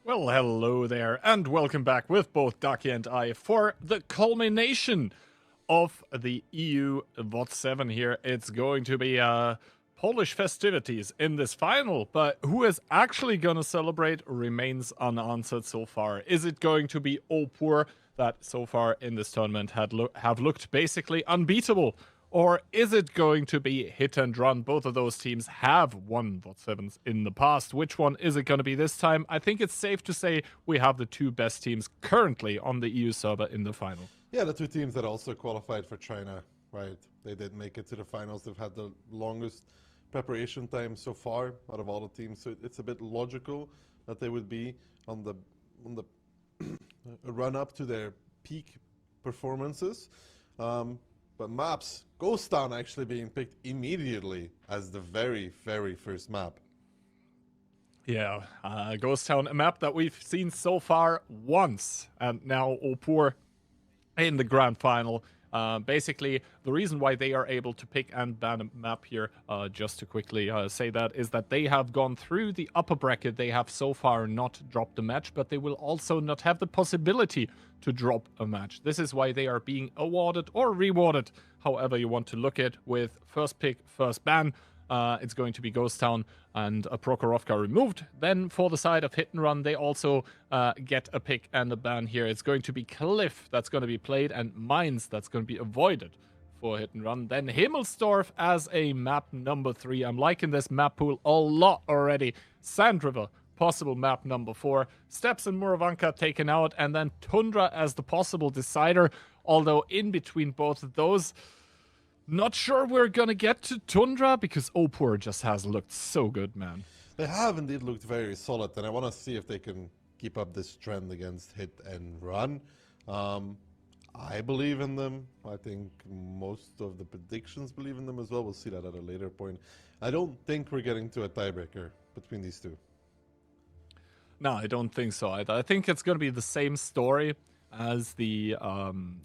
Well, hello there, and welcome back with both Ducky and I for the culmination of the EU VOD 7 here. It's going to be Polish festivities in this final, but who is actually going to celebrate remains unanswered so far. Is it going to be Opur, that so far in this tournament have looked basically unbeatable? Or is it going to be Hit and Run? Both of those teams have won VOD 7s in the past. Which one is it going to be this time? I think it's safe to say we have the two best teams currently on the EU server in the final. Yeah, the two teams that also qualified for China, right? They did make it to the finals. They've had the longest preparation time so far out of all the teams, so it's a bit logical that they would be on the run up to their peak performances. But maps, Ghost Town actually being picked immediately as the very, very first map. Yeah, Ghost Town, a map that we've seen so far once, and now Opur in the grand final. Basically, the reason why they are able to pick and ban a map here, just to quickly say that, is that they have gone through the upper bracket. They have so far not dropped a match, but they will also not have the possibility to drop a match. This is why they are being awarded or rewarded, however you want to look at, with first pick, first ban. It's going to be Ghost Town and a Prokhorovka removed. Then for the side of Hit and Run, they also get a pick and a ban here. It's going to be Cliff that's going to be played and Mines that's going to be avoided for Hit and Run. Then Himmelsdorf as a map number 3. I'm liking this map pool a lot already. Sand River, possible map number 4. Steps and Muravanka taken out, and then Tundra as the possible decider. Although in between both of those, not sure we're gonna get to Tundra because Opur just has looked so good, man. They have indeed looked very solid, and I want to see if they can keep up this trend against Hit and Run. I believe in them. I think most of the predictions believe in them as well. We'll see that at a later point. I don't think we're getting to a tiebreaker between these two. No, I don't think so either. I think it's gonna be the same story as the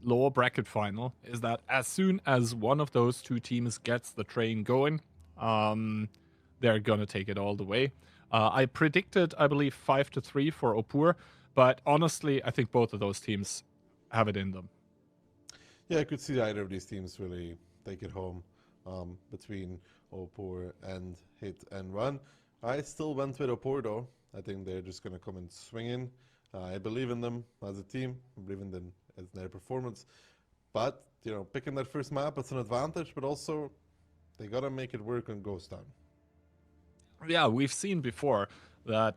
lower bracket final, is that as soon as one of those two teams gets the train going, they're gonna take it all the way. I predicted, I believe, 5-3 for Opur, but honestly, I think both of those teams have it in them. Yeah, I could see either of these teams really take it home between Opur and Hit and Run. I still went with Opur though. I think they're just going to come and swing in. I believe in them as a team. I believe in them as their performance. But, you know, picking that first map, it's an advantage, but also they got to make it work on Ghost Town. Yeah, we've seen before that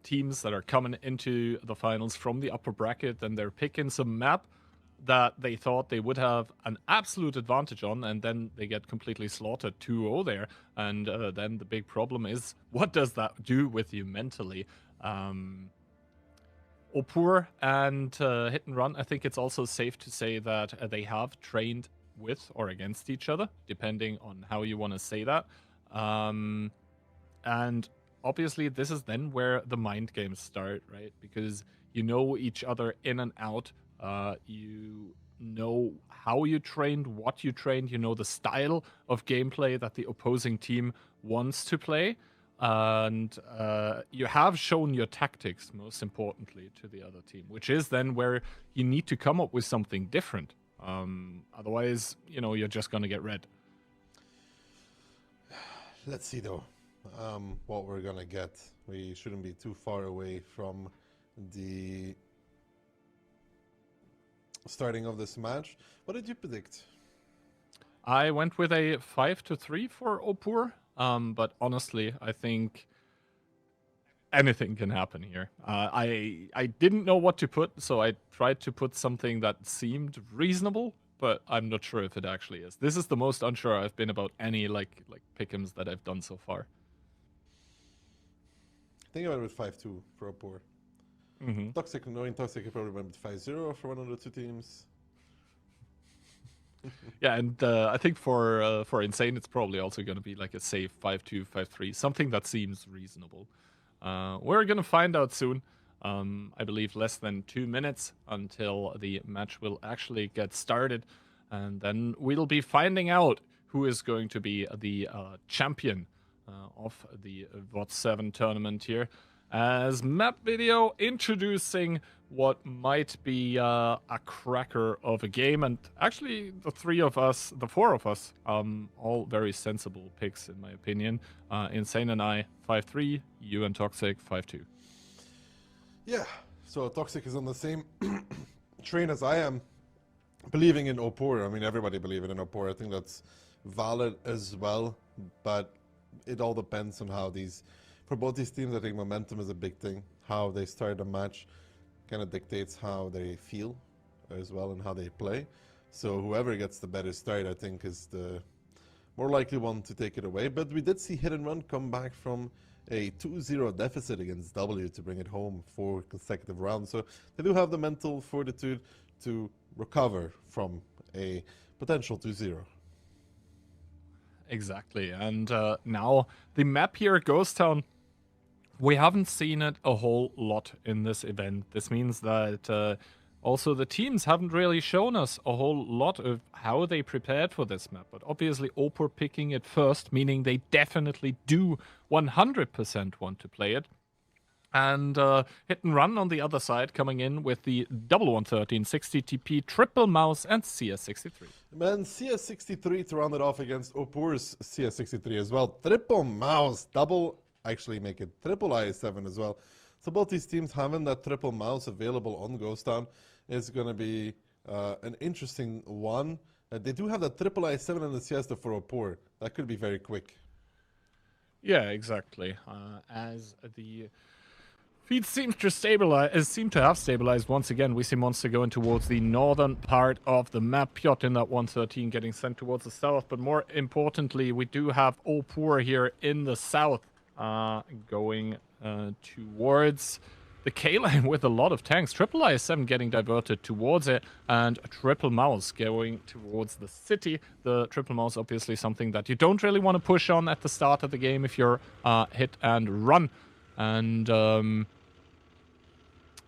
teams that are coming into the finals from the upper bracket, and they're picking some map that they thought they would have an absolute advantage on, and then they get completely slaughtered 2-0 there. And then the big problem is, what does that do with you mentally? Opur and Hit and Run, I think it's also safe to say that they have trained with or against each other, depending on how you want to say that. And obviously, this is then where the mind games start, right? Because you know each other in and out. You know how you trained, what you trained. You know the style of gameplay that the opposing team wants to play. And you have shown your tactics, most importantly, to the other team, which is then where you need to come up with something different. Otherwise, you know, you're just going to get red. Let's see, though, what we're going to get. We shouldn't be too far away from the starting of this match. What did you predict? I went with a 5-3 for Opur. But honestly, I think anything can happen here. I didn't know what to put, so I tried to put something that seemed reasonable, but I'm not sure if it actually is. This is the most unsure I've been about any like pick'ems that I've done so far. I think I went with 5-2 for Opur. Toxic, knowing Toxic, I probably went with 5-0 for one of the two teams. Yeah, and I think for Insane, it's probably also going to be like a safe 5-2, 5-3, something that seems reasonable. We're going to find out soon. I believe less than 2 minutes until the match will actually get started. And then we'll be finding out who is going to be the champion of the VOD 7 tournament here. as map video introducing what might be a cracker of a game. And actually, the four of us, all very sensible picks in my opinion. Insane and I 5-3, you and Toxic 5-2. Yeah, so Toxic is on the same train as I am, believing in Opur. I mean, everybody believes in Opur. I think that's valid as well, but it all depends on how for both these teams, I think momentum is a big thing. How they start a match kind of dictates how they feel as well and how they play. So whoever gets the better start, I think, is the more likely one to take it away. But we did see Hit and Run come back from a 2-0 deficit against W to bring it home 4 consecutive rounds. So they do have the mental fortitude to recover from a potential 2-0. Exactly. And now the map here, Ghost Town, we haven't seen it a whole lot in this event. This means that also the teams haven't really shown us a whole lot of how they prepared for this map. But obviously Opur picking it first, meaning they definitely do 100% want to play it. And Hit and Run on the other side coming in with the double 113, 60 TP, triple mouse, and CS63. Man, CS63 to round it off against Opur's CS63 as well. Triple mouse, double, actually make it triple IS7 as well. So both these teams having that triple mouse available on Ghost Town is going to be an interesting one. They do have that triple IS7 in the Siesta for Opur. That could be very quick. Yeah, exactly. As the feed seem to have stabilized once again. We see Monster going towards the northern part of the map. Piotr in that 113 getting sent towards the south. But more importantly, we do have Opur here in the south going towards the K-line with a lot of tanks. Triple IS7 getting diverted towards it, and Triple Mouse going towards the city. The Triple Mouse obviously something that you don't really want to push on at the start of the game if you're hit and run. And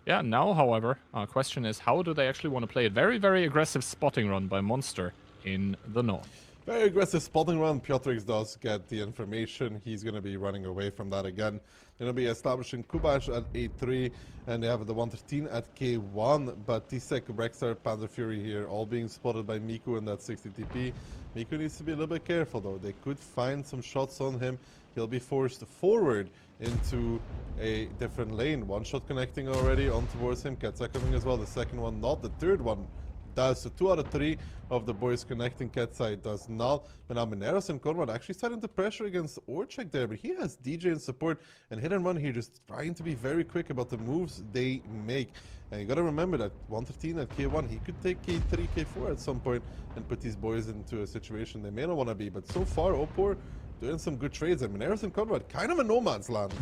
yeah, now, however, our question is, how do they actually want to play it? Very, very aggressive spotting run by Monster in the north. Very aggressive spotting run. Piotrix does get the information. He's going to be running away from that again. They're going to be establishing Kubash at A3, and they have the 113 at K1. But T-Sec, Rexar, Panzer Fury here, all being spotted by Miku in that 60 TP. Miku needs to be a little bit careful, though. They could find some shots on him. He'll be forced forward into a different lane. One shot connecting already on towards him. Ketsa coming as well. The second one not. The third one does. So 2 out of 3 of the boys connecting. Ketsa does not. But now Mineros and Conrad actually starting to pressure against Orchek there. But he has DJ in support, and Hit and Run here just trying to be very quick about the moves they make. And you got to remember that 113 at K1, he could take K3, K4 at some point and put these boys into a situation they may not want to be. But so far, Opur doing some good trades, and Mineros and Conrad kind of a no man's land.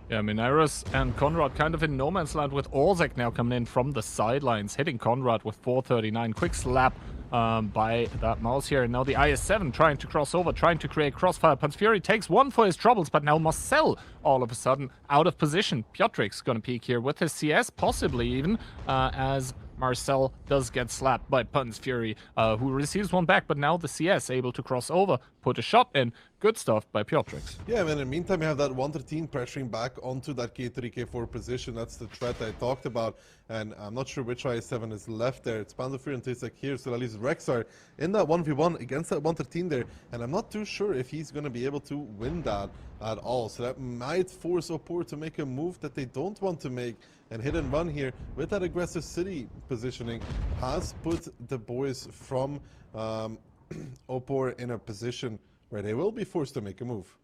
Yeah, Mineros and Conrad kind of in no man's land, with Orzek now coming in from the sidelines, hitting Conrad with 439. Quick slap by that mouse here. And now the IS-7 trying to cross over, trying to create crossfire. Pansfury takes one for his troubles, but now Marcel all of a sudden out of position. Piotrix going to peek here with his CS, possibly even, as Marcel does get slapped by Pansfury, who receives one back, but now the CS able to cross over, put a shot in. Good stuff by Piotrix. Yeah, man, in the meantime, you have that 113 pressuring back onto that K3, K4 position. That's the threat I talked about, and I'm not sure which IS-7 is left there. It's Panzer and Tisek here, so at least Rexar in that 1v1 against that 113 there, and I'm not too sure if he's going to be able to win that at all. So that might force Opur to make a move that they don't want to make, and Hit and Run here with that aggressive city positioning has put the boys from Opur in a position where they will be forced to make a move.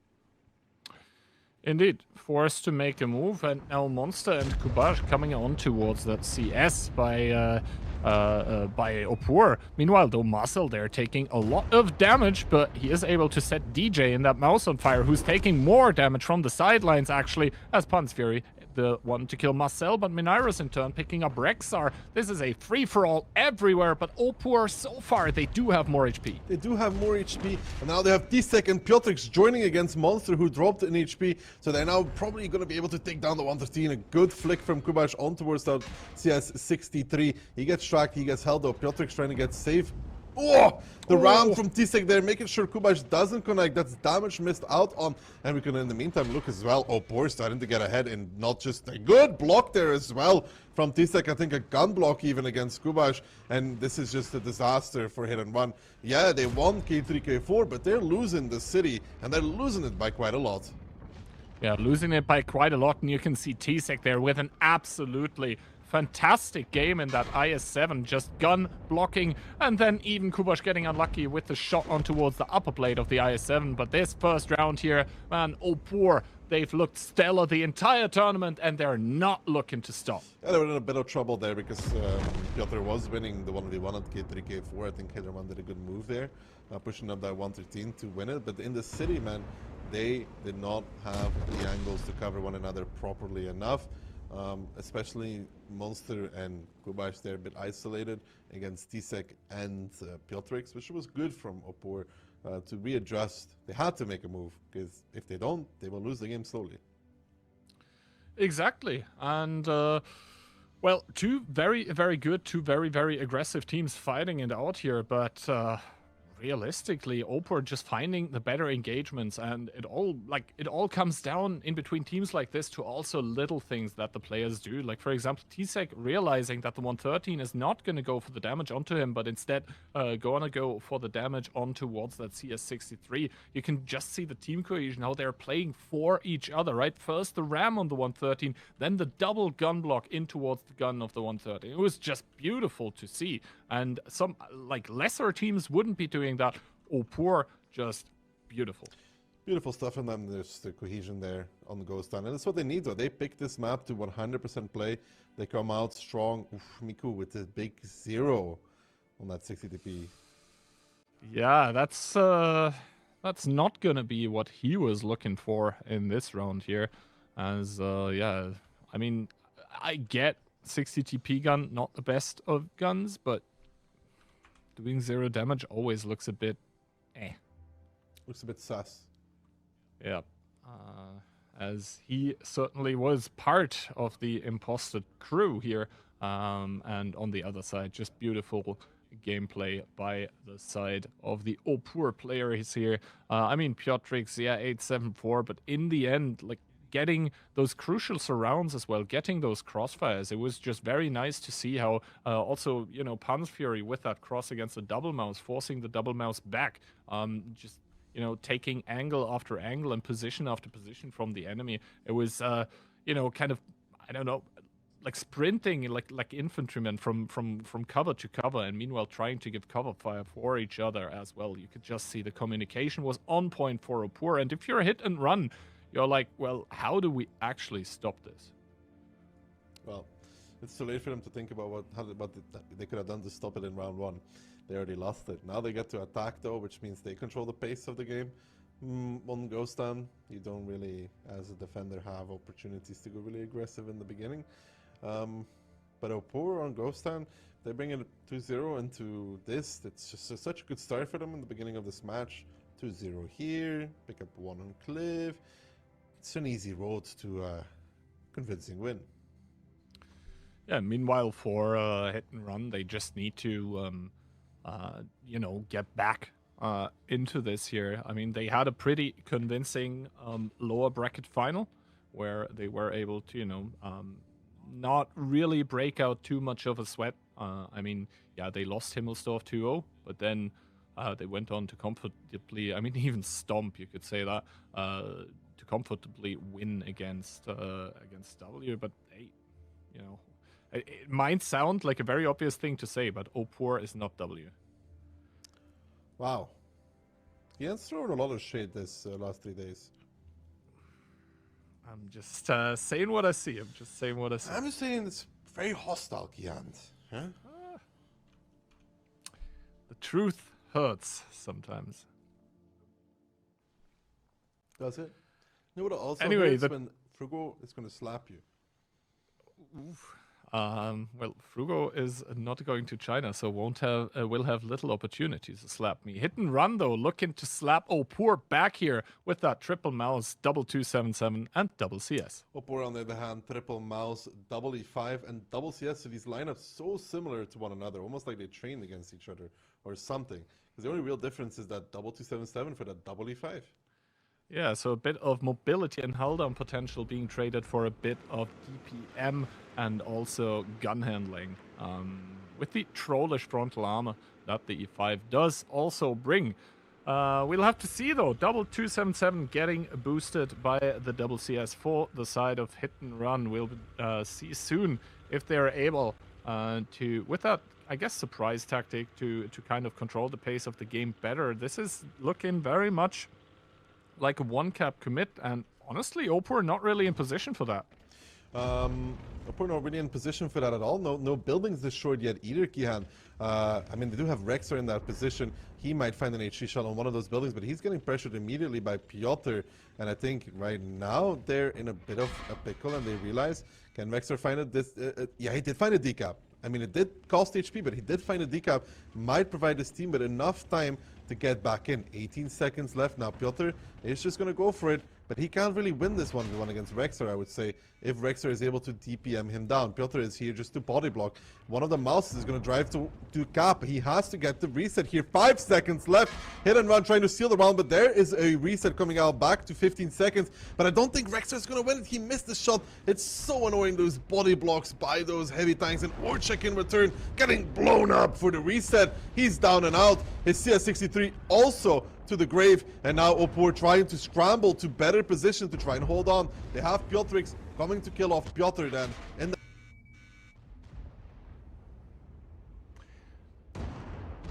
Indeed, forced to make a move, and now Monster and Kubash coming on towards that CS by Opur. Meanwhile, though, Marcel there taking a lot of damage, but he is able to set DJ in that mouse on fire, who's taking more damage from the sidelines, actually, as Pansfury, the one to kill Marcel, but Mineros in turn picking up Rexar. This is a free-for-all everywhere, but Opur, so far, they do have more HP. They do have more HP, and now they have T-Sec and Piotrix joining against Monster, who dropped in HP, so they're now probably going to be able to take down the 113. A good flick from Kubash on towards that CS63. He gets tracked, he gets held, though. Piotrix trying to get safe Oh, the Oh. round from Tisek there, making sure Kubash doesn't connect. That's damage missed out on. And we can, in the meantime, look as well. Opur starting to get ahead, and not just a good block there as well from Tisek. I think a gun block even against Kubash. And this is just a disaster for Hit and Run. Yeah, they won K3, K4, but they're losing the city, and they're losing it by quite a lot. Yeah, losing it by quite a lot, and you can see Tsek there with an absolutely fantastic game in that IS-7, just gun blocking, and then even Kubash getting unlucky with the shot on towards the upper plate of the IS-7. But this first round here, man, Opur, they've looked stellar the entire tournament, and they're not looking to stop. Yeah, they were in a bit of trouble there because Piotr was winning the 1v1 at K3, K4. I think Hitterman did a good move there, pushing up that 113 to win it. But in the city, man, they did not have the angles to cover one another properly enough. Especially Monster and Kubash, they're a bit isolated against Tisek and Piotrix, which was good from Opur to readjust. They had to make a move, because if they don't, they will lose the game slowly. Exactly. And, well, two very, very good, two very, very aggressive teams fighting it out here, but realistically, Opur just finding the better engagements, and it all comes down in between teams like this to also little things that the players do. Like, for example, Tsek realizing that the 113 is not going to go for the damage onto him, but instead gonna go for the damage on towards that CS63. You can just see the team cohesion, how they're playing for each other, right? First the ram on the 113, then the double gun block in towards the gun of the 113. It was just beautiful to see, and some like lesser teams wouldn't be doing that. Opur, just beautiful. Beautiful stuff, and then there's the cohesion there on the Ghost Town. And that's what they need, though. They pick this map to 100% play. They come out strong. Oof, Miku with the big 0 on that 60 TP. Yeah, that's not gonna be what he was looking for in this round here. As, yeah, I mean, I get 60 TP gun, not the best of guns, but doing 0 damage always looks a bit Looks a bit sus. Yeah. As he certainly was part of the imposted crew here. And on the other side, just beautiful gameplay by the side of the Opur players here. I mean, Piotrix, yeah, 874, but in the end, like, getting those crucial surrounds as well, getting those crossfires. It was just very nice to see how also, you know, Pan's Fury with that cross against the double mouse, forcing the double mouse back, just, you know, taking angle after angle and position after position from the enemy. It was, you know, kind of, I don't know, like sprinting like infantrymen from cover to cover, and meanwhile trying to give cover fire for each other as well. You could just see the communication was on point for Opur, and if you're a hit and run, you're like, well, how do we actually stop this? Well, it's too late for them to think about what they could have done to stop it in round 1. They already lost it. Now they get to attack, though, which means they control the pace of the game. On Ghost Town, you don't really, as a defender, have opportunities to go really aggressive in the beginning. But Opur on Ghost Town, they bring it 2-0 into this. It's just such a good start for them in the beginning of this match. 2-0 here, pick up 1 on Cliff. It's an easy road to a convincing win. Yeah, meanwhile for hit and run, they just need to, you know, get back into this here. I mean, they had a pretty convincing lower bracket final where they were able to, you know, not really break out too much of a sweat. I mean, yeah, they lost Himmelsdorf 2-0, but then they went on to comfortably, I mean, even stomp, you could say that, to comfortably win against W. But hey, you know, it might sound like a very obvious thing to say, but Opur is not W. Wow. He has thrown a lot of shade this last 3 days. I'm just saying what I see. I'm just saying what I see. I'm just saying it's very hostile, Kian. Huh? The truth hurts sometimes. Does it? You know what it also Anyway, hurts when Frugo is going to slap you. Oof. Well, Frugo is not going to China, so won't have will have little opportunities to slap me. Hit and run though, looking to slap Opur back here with that triple mouse, double 277 and double CS. Opur, on the other hand, triple mouse, double E5, and double CS. So these lineups so similar to one another, almost like they trained against each other or something. Because the only real difference is that double 277 for that double E5. Yeah, so a bit of mobility and hull-down potential being traded for a bit of DPM and also gun handling. With the trollish frontal armor that the E5 does also bring. We'll have to see though, double 277 getting boosted by the double CS for the side of hit and run. We'll see soon if they're able to, with that, I guess, surprise tactic to kind of control the pace of the game better. This is looking very much like a one-cap commit, and honestly, Opur not really in position for that. Opur not really in position for that at all. No buildings destroyed yet either, Kihan. I mean, they do have Rexer in that position. He might find an HG shell on one of those buildings, but he's getting pressured immediately by Piotr. And I think right now they're in a bit of a pickle, and they realize, can Rexer find it? Yeah, he did find a decap. I mean, it did cost HP, but he did find a decap. Might provide his team with enough time to get back in. 18 seconds left. Now Piotr is just going to go for it, but he can't really win this 1v1 against Rexer, I would say, if Rexer is able to DPM him down. Piotr is here just to body block. One of the mouses is going to drive to cap. He has to get the reset here. 5 seconds left. Hit and run trying to steal the round, but there is a reset coming out back to 15 seconds. But I don't think Rexer is going to win it. He missed the shot. It's so annoying, those body blocks by those heavy tanks. And Orchek in return getting blown up for the reset. He's down and out. His CS63 also to the grave, and now Opur trying to scramble to better position to try and hold on. They have Piotrix coming to kill off Piotr then in the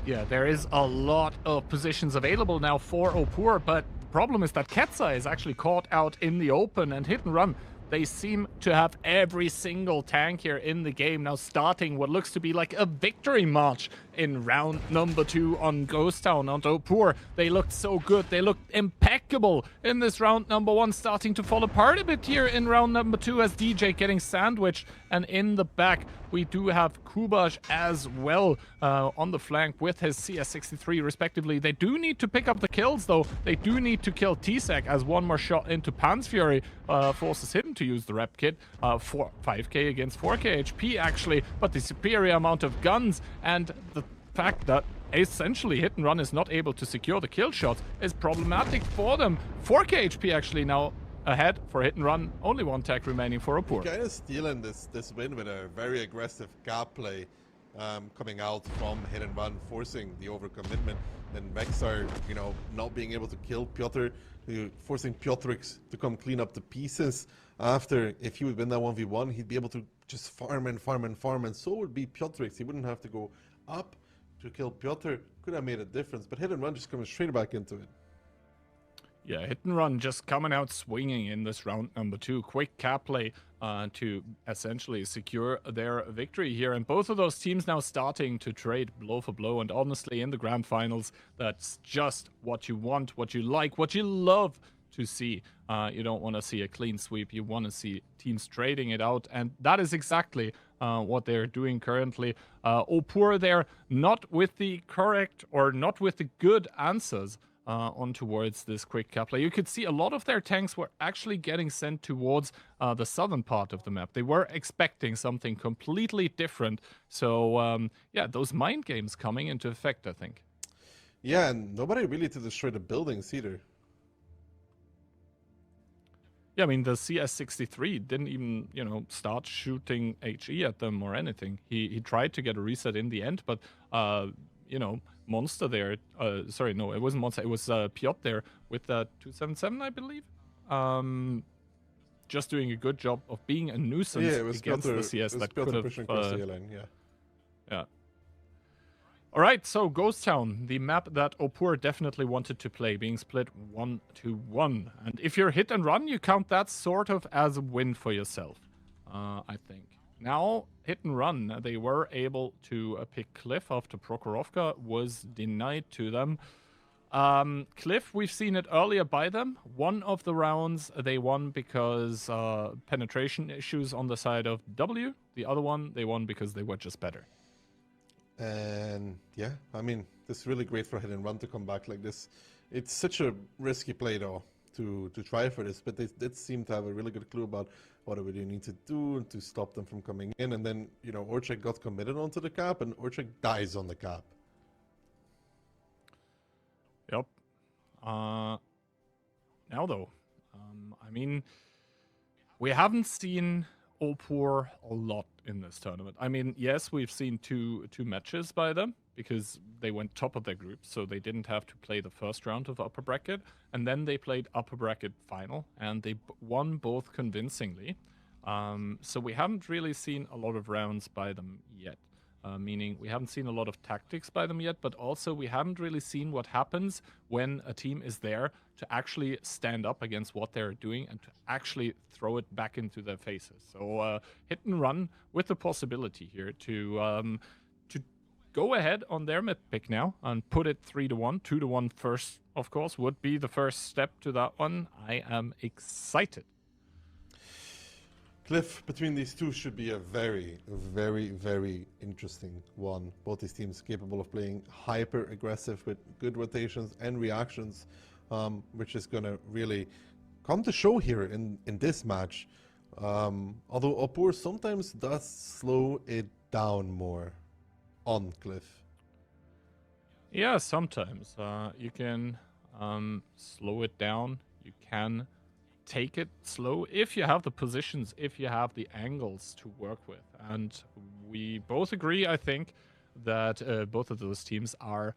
Yeah, there is a lot of positions available now for Opur, but the problem is that Ketsa is actually caught out in the open, and hit and run. They seem to have every single tank here in the game now, starting what looks to be like a victory march in round number 2 on Ghost Town on Opur. They looked so good. They looked impeccable in this round number 1, starting to fall apart a bit here in round number 2 as DJ getting sandwiched. And in the back, we do have Kubash as well on the flank with his CS63 respectively. They do need to pick up the kills though. They do need to kill T-Sec as one more shot into Pan's Fury forces him to use the rep kit. 5k against 4k HP actually, but the superior amount of guns and the fact that essentially hit and run is not able to secure the kill shots is problematic for them. 4k HP actually now ahead for hit and run. Only one tag remaining for Opur. kind of stealing this win with a very aggressive gap play coming out from hit and run, forcing the overcommitment. And Rexar, you know, not being able to kill Piotr, forcing Piotrix to come clean up the pieces. After, if he would win that 1v1, he'd be able to just farm and farm and farm, and so would be Piotrix. He wouldn't have to go up to kill Piotr. Could have made a difference, but hit and run just coming straight back into it. Yeah, hit and run just coming out swinging in this round number 2. Quick cap play to essentially secure their victory here. And both of those teams now starting to trade blow for blow. And honestly, in the grand finals, that's just what you want, what you like, what you love to see. You don't want to see a clean sweep. You want to see teams trading it out. And that is exactly what they're doing currently. Opur there, not with the correct or not with the good answers on towards this quick cap play. You could see a lot of their tanks were actually getting sent towards the southern part of the map. They were expecting something completely different. So, yeah, those mind games coming into effect, I think. Yeah, and nobody really to destroy the buildings either. Yeah, I mean, the CS63 didn't even, you know, start shooting HE at them or anything. He tried to get a reset in the end, but, you know, Monster there, sorry, no, it wasn't Monster, it was Piotr there with that 277, I believe. Just doing a good job of being a nuisance against Piotr, the CS that Piotr could have... pushing across the line, yeah. Yeah. Alright, so Ghost Town, the map that Opur definitely wanted to play, being split 1-1. And if you're hit and run, you count that sort of as a win for yourself, I think. Now, hit and run, they were able to pick Cliff after Prokhorovka was denied to them. Cliff, we've seen it earlier by them. One of the rounds they won because penetration issues on the side of W. The other one they won because they were just better. And yeah, I mean, this is really great for Hit and Run to come back like this. It's such a risky play though to try for this, but they did seem to have a really good clue about what do they need to do to stop them from coming in. And then, you know, Orchek got committed onto the cap, and Orchek dies on the cap. Yep. Now though, I mean, we haven't seen Opur a lot in this tournament. I mean, yes, we've seen two matches by them because they went top of their group, so they didn't have to play the first round of upper bracket, and then they played upper bracket final, and they won both convincingly. So we haven't really seen a lot of rounds by them yet. Meaning we haven't seen a lot of tactics by them yet, but also we haven't really seen what happens when a team is there to actually stand up against what they're doing and to actually throw it back into their faces. So Hit and Run with the possibility here to go ahead on their map pick now and put it 3-1, 2-1 first, of course, would be the first step to that one. I am excited. Cliff between these two should be a very, very, very interesting one. Both these teams capable of playing hyper aggressive with good rotations and reactions, which is going to really come to show here in this match. Although Opur sometimes does slow it down more on Cliff. Yeah, sometimes. You can slow it down. You can take it slow if you have the positions, if you have the angles to work with. And we both agree, I think, that both of those teams are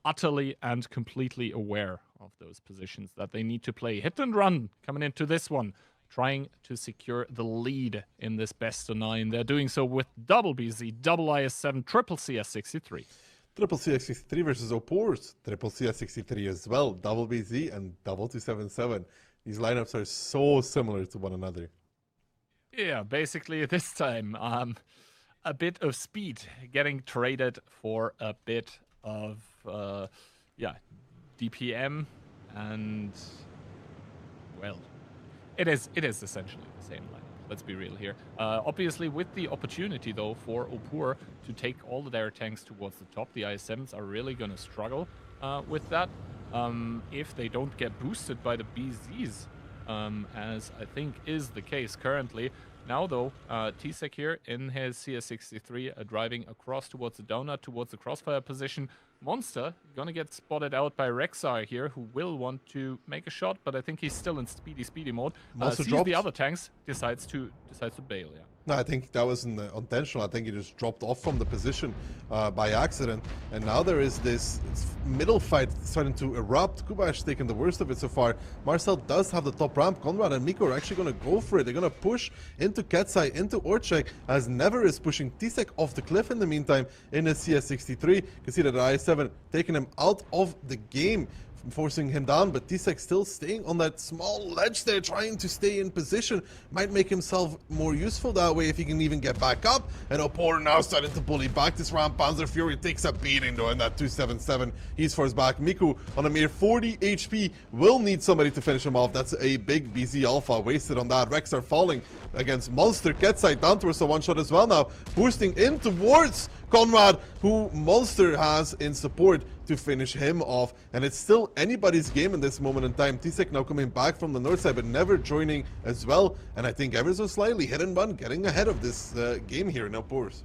utterly and completely aware of those positions that they need to play. Hit and Run coming into this one, trying to secure the lead in this best of 9. They're doing so with double BZ, double IS7, triple CS63. Triple CS63 versus Opur's triple CS63 as well, double BZ and double 277. These lineups are so similar to one another. Yeah, basically this time, a bit of speed getting traded for a bit of, DPM, and, well, it is essentially the same lineup. Let's be real here. Obviously, with the opportunity, though, for Opur to take all of their tanks towards the top, the IS-7s are really going to struggle with that. If they don't get boosted by the BZs, as I think is the case currently. Now, though, T-Sec here in his CS63 driving across towards the donut, towards the crossfire position. Monster gonna get spotted out by Rexar here, who will want to make a shot, but I think he's still in speedy mode. Sees the other tanks, decides to bail, yeah. No, I think that wasn't intentional. I think he just dropped off from the position by accident. And now there is this middle fight starting to erupt. Kubash taking the worst of it so far. Marcel does have the top ramp. Conrad and Miko are actually going to go for it. They're going to push into Ketsai, into Orchek, as Never is pushing T-Sec off the cliff in the meantime in his CS63. You can see that the IS-7 taking him out of the game, forcing him down, but T-Sec still staying on that small ledge there, trying to stay in position. Might make himself more useful that way if he can even get back up. And Opur now starting to bully back this round. Panzer Fury takes a beating though in that 277. He's forced back. Miku on a mere 40 HP will need somebody to finish him off. That's a big BZ Alpha wasted on that. Rex are falling against Monster. Ketsai down towards a one shot as well now, boosting in towards Conrad, who Monster has in support to finish him off. And it's still anybody's game in this moment in time. T-Sec now coming back from the north side, but Never joining as well. And I think ever so slightly, Hit and Run getting ahead of this game here in Opur's.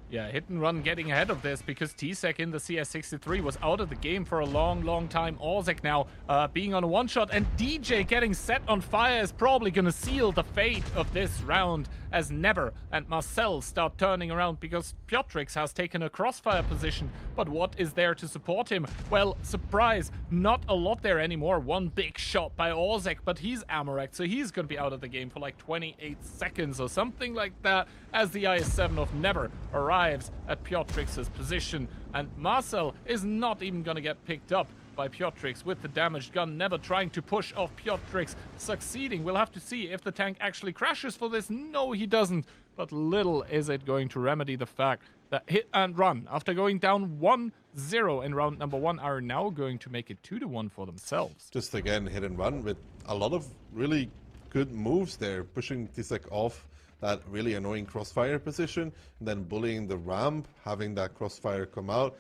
Yeah, Hit and Run getting ahead of this because T-Sec in the CS63 was out of the game for a long time. Orzek now being on a one-shot, and DJ getting set on fire is probably going to seal the fate of this round as Never and Marcel start turning around because Piotrix has taken a crossfire position. But what is there to support him? Well, surprise, not a lot there anymore. One big shot by Orzek, but he's Amorak, so he's going to be out of the game for like 28 seconds or something like that as the IS-7 of Never arrives at Piotrix's position, and Marcel is not even going to get picked up by Piotrix with the damaged gun. Never trying to push off Piotrix, succeeding. We'll have to see if the tank actually crashes for this. No, he doesn't. But little is it going to remedy the fact that Hit and Run, after going down 1 0 in round number 1 are now going to make it 2-1 for themselves. Just again, hit and run with a lot of really good moves there, pushing Tisek off that really annoying crossfire position, and then bullying the ramp, having that crossfire come out.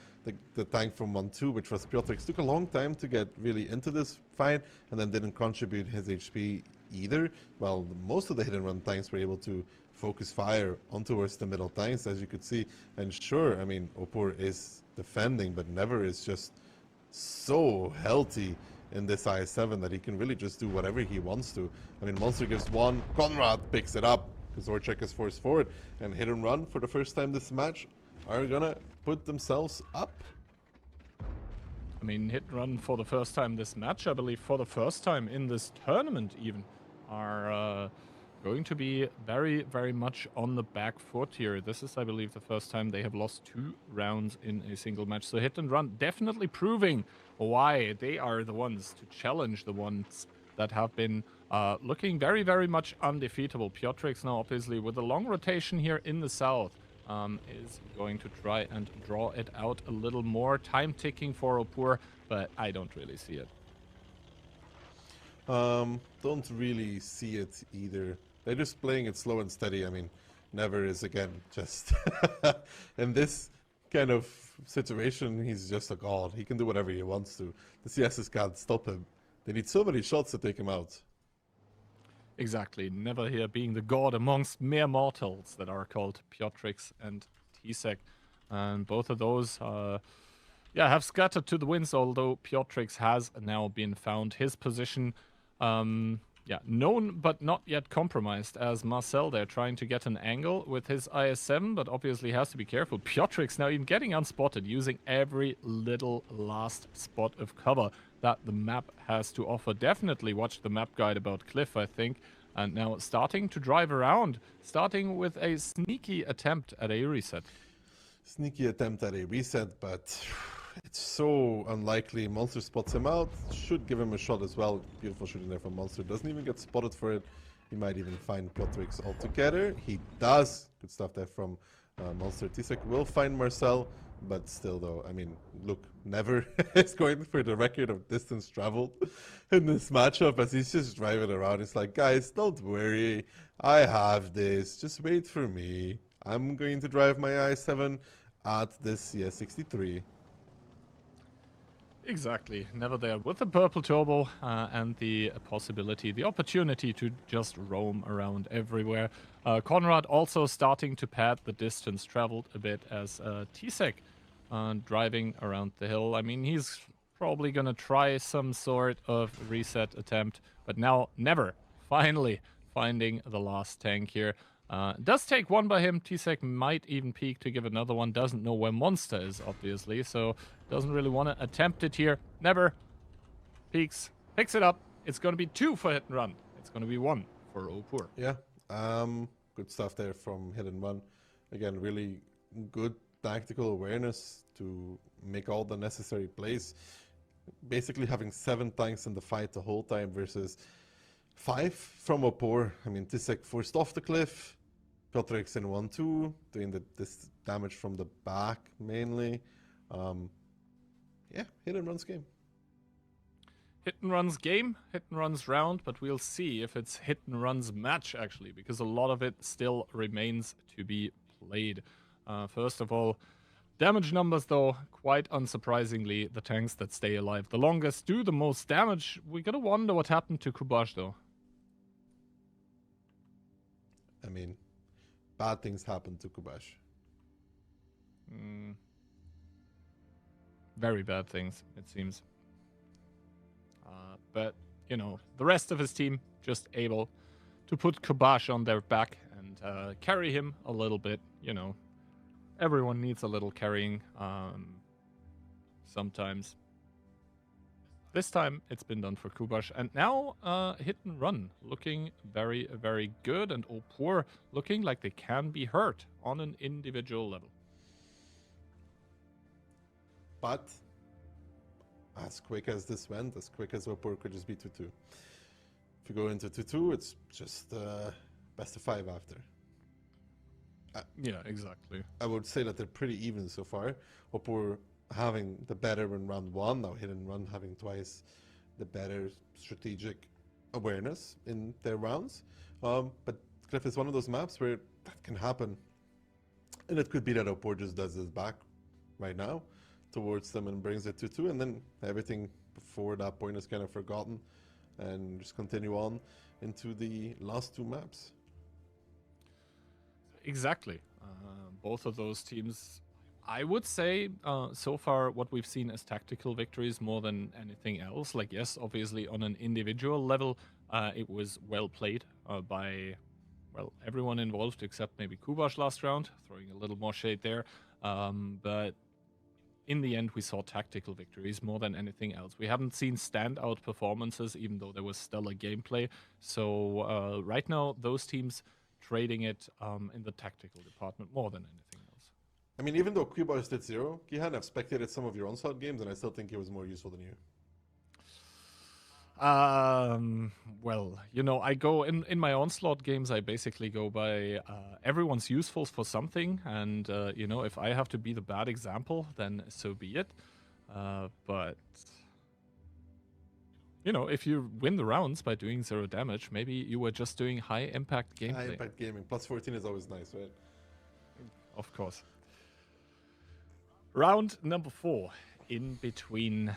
The tank from 1-2, which was Piotrix, took a long time to get really into this fight, and then didn't contribute his HP either. Well, most of the hit and run tanks were able to focus fire on towards the middle tanks, as you could see. And sure, I mean, Opur is defending, but Never is just so healthy in this IS-7 that he can really just do whatever he wants to. I mean, Monster gives one, Conrad picks it up, because Zorchek is forced forward, and hit and run for the first time this match are gonna put themselves up. I mean, hit and run for the first time this match, I believe for the first time in this tournament even, are going to be very, very much on the back foot here. This is, I believe, the first time they have lost 2 rounds in a single match. So hit and run definitely proving why they are the ones to challenge the ones that have been looking very, very much undefeatable. Piotrix now, obviously, with a long rotation here in the south, is going to try and draw it out a little more. Time ticking for Opur, but I don't really see it. Don't really see it either. They're just playing it slow and steady. I mean, Never is, again, just in this kind of situation, he's just a god. He can do whatever he wants to. The CSs can't stop him. They need so many shots to take him out. Exactly. Never here being the god amongst mere mortals that are called Piotrix and Tisek. And both of those, have scattered to the winds, although Piotrix has now been found. His position, known but not yet compromised, as Marcel there trying to get an angle with his IS-7, but obviously has to be careful. Piotrix now even getting unspotted, using every little last spot of cover that the map has to offer. Definitely watch the map guide about Cliff, I think. And now starting to drive around, starting with a sneaky attempt at a reset. Sneaky attempt at a reset, but it's so unlikely. Monster spots him out, should give him a shot as well. Beautiful shooting there from Monster. Doesn't even get spotted for it. He might even find Piotrix altogether. He does. Good stuff there from Monster. Tisek will find Marcel, but still though, I mean, look, Never is going for the record of distance traveled in this matchup as he's just driving around. It's like, guys, don't worry. I have this. Just wait for me. I'm going to drive my i7 at this CS63. Exactly. Never there with the purple turbo and the possibility, the opportunity to just roam around everywhere. Conrad also starting to pad the distance traveled a bit as Tisek driving around the hill. I mean, he's probably going to try some sort of reset attempt, but now Never finally finding the last tank here. Does take one by him. Tisek might even peek to give another one. Doesn't know where Monster is, obviously, so doesn't really want to attempt it here. Never peeks, picks it up. It's going to be 2 for hit and run. It's going to be 1 for Opur. Yeah, good stuff there from hit and run. Again, really good tactical awareness to make all the necessary plays. Basically having 7 tanks in the fight the whole time versus 5 from Opur. I mean, Tisek forced off the cliff. Piotrix in 1-2, doing this damage from the back mainly. Hit and run's game. Hit and run's game, hit and run's round, but we'll see if it's hit and run's match actually, because a lot of it still remains to be played. First of all, damage numbers though, quite unsurprisingly, the tanks that stay alive the longest do the most damage. We gotta wonder what happened to Kubash though. I mean, bad things happen to Kubash. Very bad things, it seems. But, you know, the rest of his team just able to put Kubash on their back and carry him a little bit, you know. Everyone needs a little carrying sometimes. This time it's been done for Kubash. And now hit and run looking very, very good. And Opur looking like they can be hurt on an individual level. But as quick as this went, as quick as Opur could just be 2-2. If you go into 2-2, it's just best of 5 after. Yeah, exactly. I would say that they're pretty even so far. Opur having the better in round one, now Hit and Run having twice the better strategic awareness in their rounds. But Cliff is one of those maps where that can happen. And it could be that Opur just does his back right now towards them and brings it 2-2, and then everything before that point is kind of forgotten and just continue on into the last two maps. Exactly. Both of those teams, I would say, so far what we've seen as tactical victories more than anything else. Like, yes, obviously on an individual level, it was well played by, well, everyone involved except maybe Kubash last round, throwing a little more shade there. But in the end, we saw tactical victories more than anything else. We haven't seen standout performances, even though there was stellar gameplay. So right now, those teams trading it in the tactical department more than anything else. I mean, even though Kubash did 0, Gihan, I've spectated some of your Onslaught games, and I still think he was more useful than you. Well, you know, I go in my Onslaught games, I basically go by everyone's useful for something, and you know, if I have to be the bad example, then so be it. But you know, if you win the rounds by doing 0 damage, maybe you were just doing high impact gameplay. High impact gaming. Plus 14 is always nice, right? Of course. Round number 4, in between,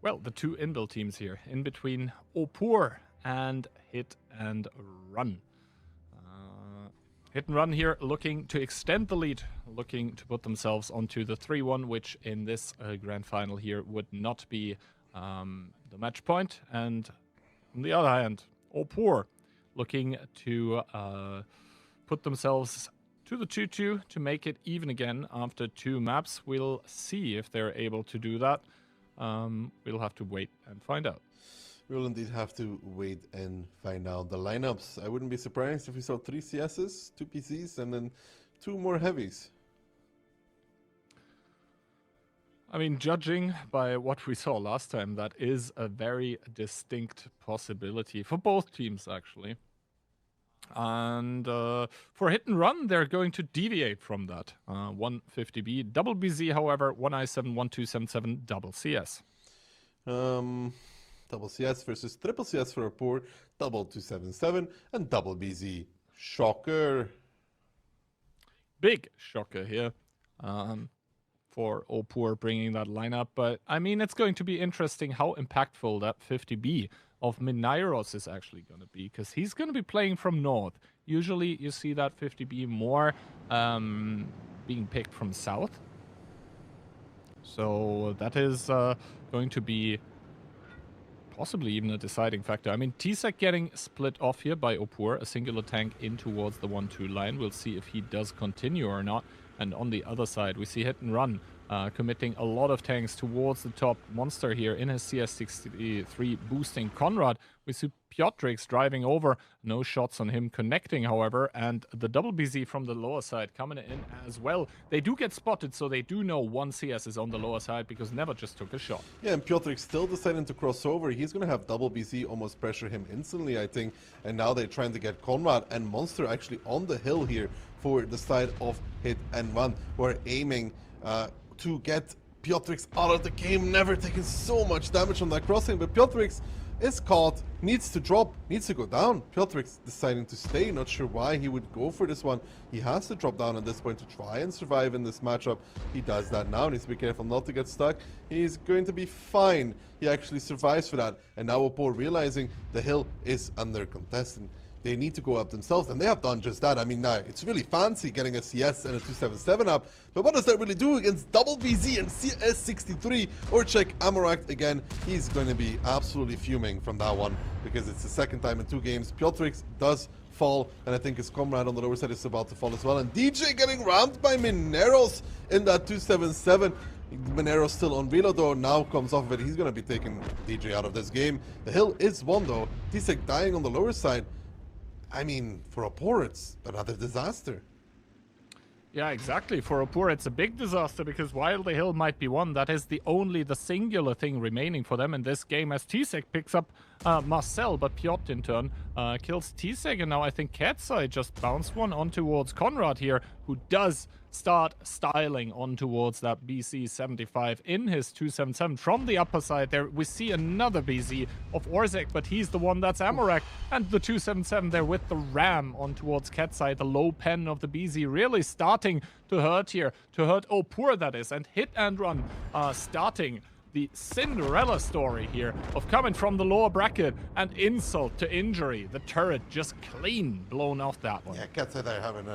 well, the two inbuilt teams here, in between Opur and Hit and Run. Hit and Run here looking to extend the lead, looking to put themselves onto the 3-1, which in this grand final here would not be the match point. And on the other hand, Opur looking to put themselves to the 2-2 to make it even again after 2 maps. We'll see if they're able to do that. We'll have to wait and find out. We'll indeed have to wait and find out the lineups. I wouldn't be surprised if we saw 3 CSs, 2 PCs, and then 2 more heavies. I mean, judging by what we saw last time, that is a very distinct possibility for both teams, actually. And for Hit and Run, they're going to deviate from that. 150B, double BZ, however, 1i7, 1277, double CS. Double CS versus triple CS for Opur, double 277, and double BZ. Shocker. Big shocker here. For Opur bringing that lineup. But, I mean, it's going to be interesting how impactful that 50B of Minairos is actually going to be, because he's going to be playing from north. Usually you see that 50B more being picked from south. So that is going to be possibly even a deciding factor. I mean, T-Sec getting split off here by Opur, a singular tank in towards the 1-2 line. We'll see if he does continue or not. And on the other side, we see Hit and Run committing a lot of tanks towards the top monster here in his CS63, boosting Conrad. We see Piotrix driving over. No shots on him connecting, however. And the double BZ from the lower side coming in as well. They do get spotted, so they do know one CS is on the lower side because Never just took a shot. Yeah, and Piotrix still deciding to cross over. He's going to have double BZ almost pressure him instantly, I think. And now they're trying to get Conrad and Monster actually on the hill here for the side of Hit and Run. We're aiming to get Piotrix out of the game. Never taken so much damage on that crossing, but Piotrix is caught, needs to drop, needs to go down. Piotrix deciding to stay, not sure why he would go for this one. He has to drop down at this point to try and survive in this matchup. He does that now, needs to be careful not to get stuck. He's going to be fine. He actually survives for that. And now Opur realizing the hill is under contestant. They need to go up themselves, and they have done just that. I mean, now, it's really fancy getting a CS and a 277 up, but what does that really do against double BZ and CS63? Or check Amorak again. He's going to be absolutely fuming from that one, because it's the second time in 2 games. Piotrix does fall, and I think his comrade on the lower side is about to fall as well. And DJ getting rammed by Mineros in that 277. Mineros still on reload though, now comes off of it. He's going to be taking DJ out of this game. The hill is won though. T-Sec dying on the lower side. I mean, for Opur, it's another disaster. Yeah, exactly. For Opur, it's a big disaster because while the hill might be won, that is the singular thing remaining for them in this game as T-Sec picks up Marcel, but Piotr in turn kills T-Seg, and now I think Katsai just bounced one on towards Conrad here, who does start styling on towards that BC-75 in his 277 from the upper side there. We see another BZ of Orzek, but he's the one that's Amorak, and the 277 there with the ram on towards Katsai. The low pen of the BZ really starting to hurt here, to hurt Opur that is, and Hit and Run starting the Cinderella story here of coming from the lower bracket and insult to injury. The turret just clean blown off that one. Yeah, Katsai there having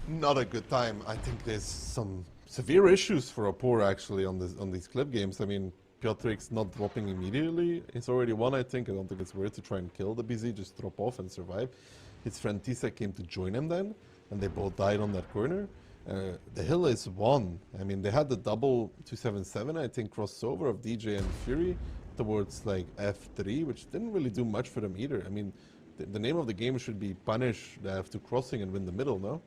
not a good time. I think there's some severe issues for Opur actually on these clip games. I mean, Piotrik's not dropping immediately. It's already won, I think. I don't think it's worth to try and kill the BZ, just drop off and survive. His friend Tisa came to join him then, and they both died on that corner. The hill is won. I mean, they had the double 277, I think, crossover of DJ and Fury towards like F3, which didn't really do much for them either. I mean, the name of the game should be punish the F2 crossing and win the middle, no?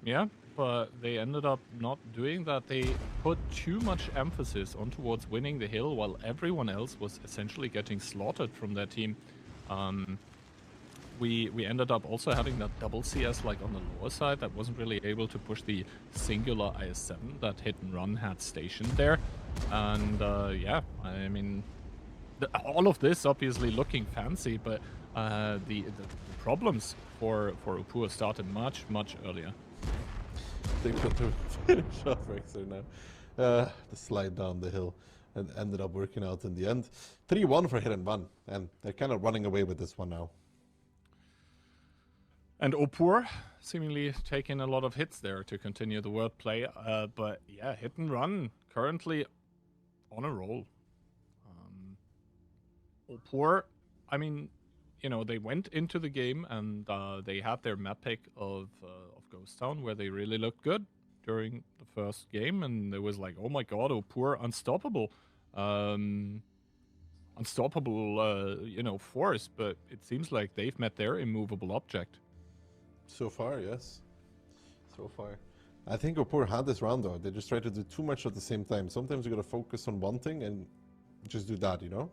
Yeah, but they ended up not doing that. They put too much emphasis on towards winning the hill while everyone else was essentially getting slaughtered from their team. We ended up also having that double CS like on the lower side that wasn't really able to push the singular IS-7 that Hit and Run had stationed there. And yeah, I mean, all of this obviously looking fancy, but the problems for Opur started much earlier. They got to finish off Rexer now. The slide down the hill and ended up working out in the end. 3-1 for Hit and Run, and they're kind of running away with this one now. And Opur seemingly taking a lot of hits there to continue the wordplay. But yeah, Hit and Run currently on a roll. Opur, I mean, you know, they went into the game and they had their map pick of Ghost Town where they really looked good during the first game. And it was like, oh my god, Opur unstoppable. Unstoppable, you know, force. But it seems like they've met their immovable object. So far, yes. So far. I think Opur had this round though. They just try to do too much at the same time. Sometimes you gotta focus on one thing and just do that, you know?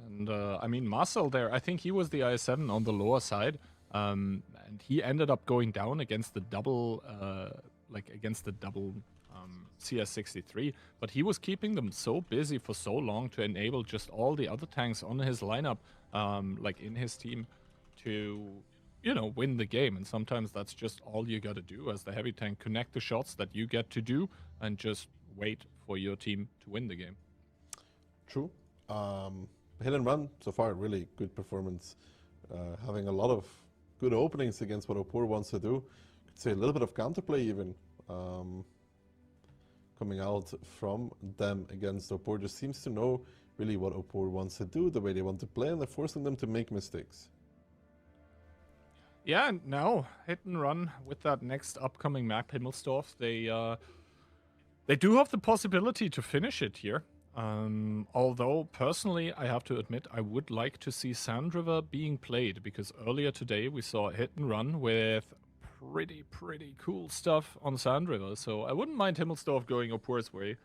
And I mean, Marcel there, I think he was the IS-7 on the lower side. And he ended up going down against the double, CS63. But he was keeping them so busy for so long to enable just all the other tanks on his lineup, like in his team, to, you know, win the game. And sometimes that's just all you got to do as the heavy tank. Connect the shots that you get to do and just wait for your team to win the game. True. Hit and Run, so far, really good performance. Having a lot of good openings against what Opur wants to do. Could say a little bit of counterplay even. Coming out from them against Opur just seems to know really what Opur wants to do, the way they want to play, and they're forcing them to make mistakes. Yeah, and now Hit and Run with that next upcoming map, Himmelsdorf, they do have the possibility to finish it here. Although, personally, I have to admit, I would like to see Sand River being played, because earlier today we saw Hit and Run with pretty cool stuff on Sand River. So I wouldn't mind Himmelsdorf going Opur's way,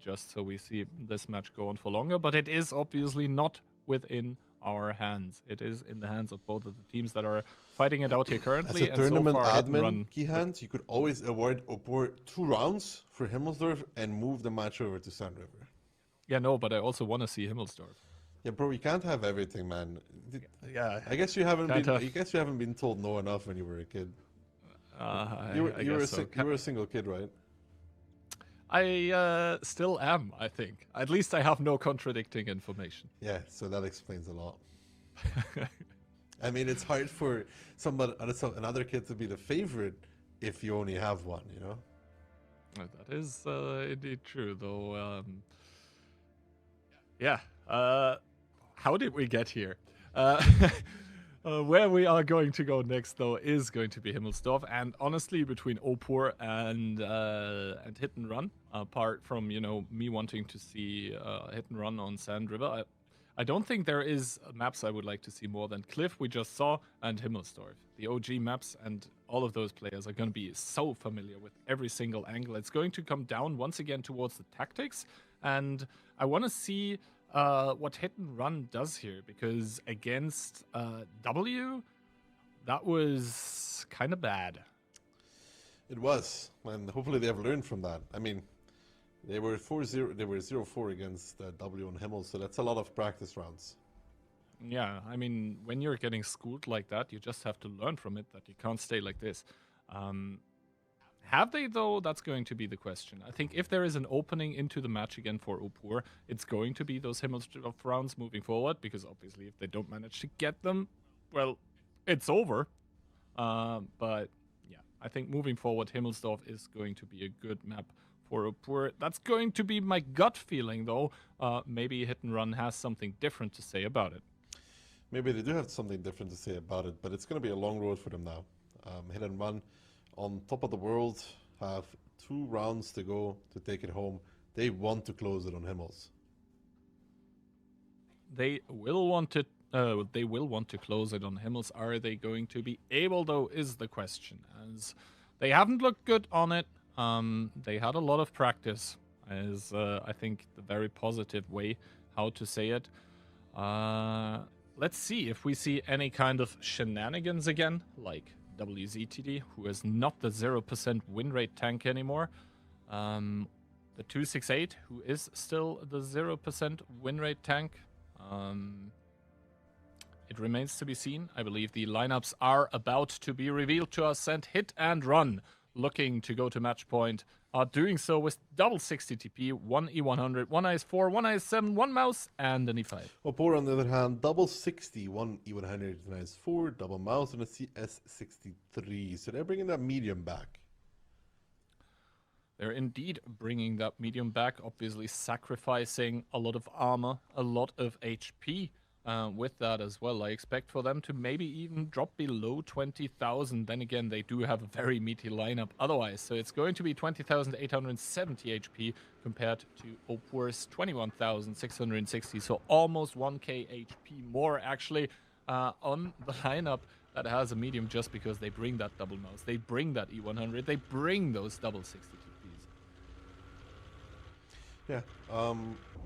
just so we see this match go on for longer. But it is obviously not within our hands. It is in the hands of both of the teams that are fighting it out here currently. As a tournament so far, admin, Keyhand, you could always award Opur 2 rounds for Himmelsdorf and move the match over to Sand River. Yeah, no, but I also want to see Himmelsdorf. Yeah, bro, you can't have everything, man. Yeah, I guess you haven't been told no enough when you were a kid. You were a single kid, right? I still am, I think. At least I have no contradicting information. Yeah, so that explains a lot. I mean, it's hard for another kid to be the favorite if you only have one, you know? That is indeed true, though. Yeah. How did we get here? Where we are going to go next, though, is going to be Himmelsdorf. And honestly, between Opur and Hit and Run, apart from, you know, me wanting to see Hit and Run on Sand River, I don't think there is maps I would like to see more than Cliff, we just saw, and Himmelsdorf. The OG maps, and all of those players are going to be so familiar with every single angle. It's going to come down once again towards the tactics, And I want to see what Hit and Run does here, because against W, that was kind of bad. It was, and hopefully they have learned from that. I mean, they were 4-0, they were 0-4 against W and Himmel, so that's a lot of practice rounds. Yeah, I mean, when you're getting schooled like that, you just have to learn from it that you can't stay like this. Have they, though? That's going to be the question. I think if there is an opening into the match again for Opur, it's going to be those Himmelsdorf rounds moving forward, because obviously if they don't manage to get them, well, it's over. But yeah, I think moving forward, Himmelsdorf is going to be a good map for Opur. That's going to be my gut feeling, though. Maybe Hit and Run has something different to say about it. Maybe they do have something different to say about it, but it's going to be a long road for them now. Hit and Run on top of the world, have 2 rounds to go to take it home. They want to close it on Himmels. They will want to. They will want to close it on Himmels. Are they going to be able, though, is the question. As they haven't looked good on it. They had a lot of practice, is I think the very positive way how to say it. Let's see if we see any kind of shenanigans again, like WZTD, who is not the 0% win rate tank anymore. The 268, who is still the 0% win rate tank. It remains to be seen. I believe the lineups are about to be revealed to us, and Hit and Run, looking to go to match point, are doing so with double 60 TP, 1 E100, 1 IS4, 1 IS7, 1 mouse, and an E5. Opur, on the other hand, double 60, 1 E100, 1 IS4, double mouse, and a CS63. So they're bringing that medium back. They're indeed bringing that medium back, obviously sacrificing a lot of armor, a lot of HP. With that as well, I expect for them to maybe even drop below 20,000. Then again, they do have a very meaty lineup otherwise. So it's going to be 20,870 HP compared to Opur's 21,660. So almost 1k HP more actually on the lineup that has a medium, just because they bring that double mouse. They bring that E100. They bring those double 60 TPs. Yeah.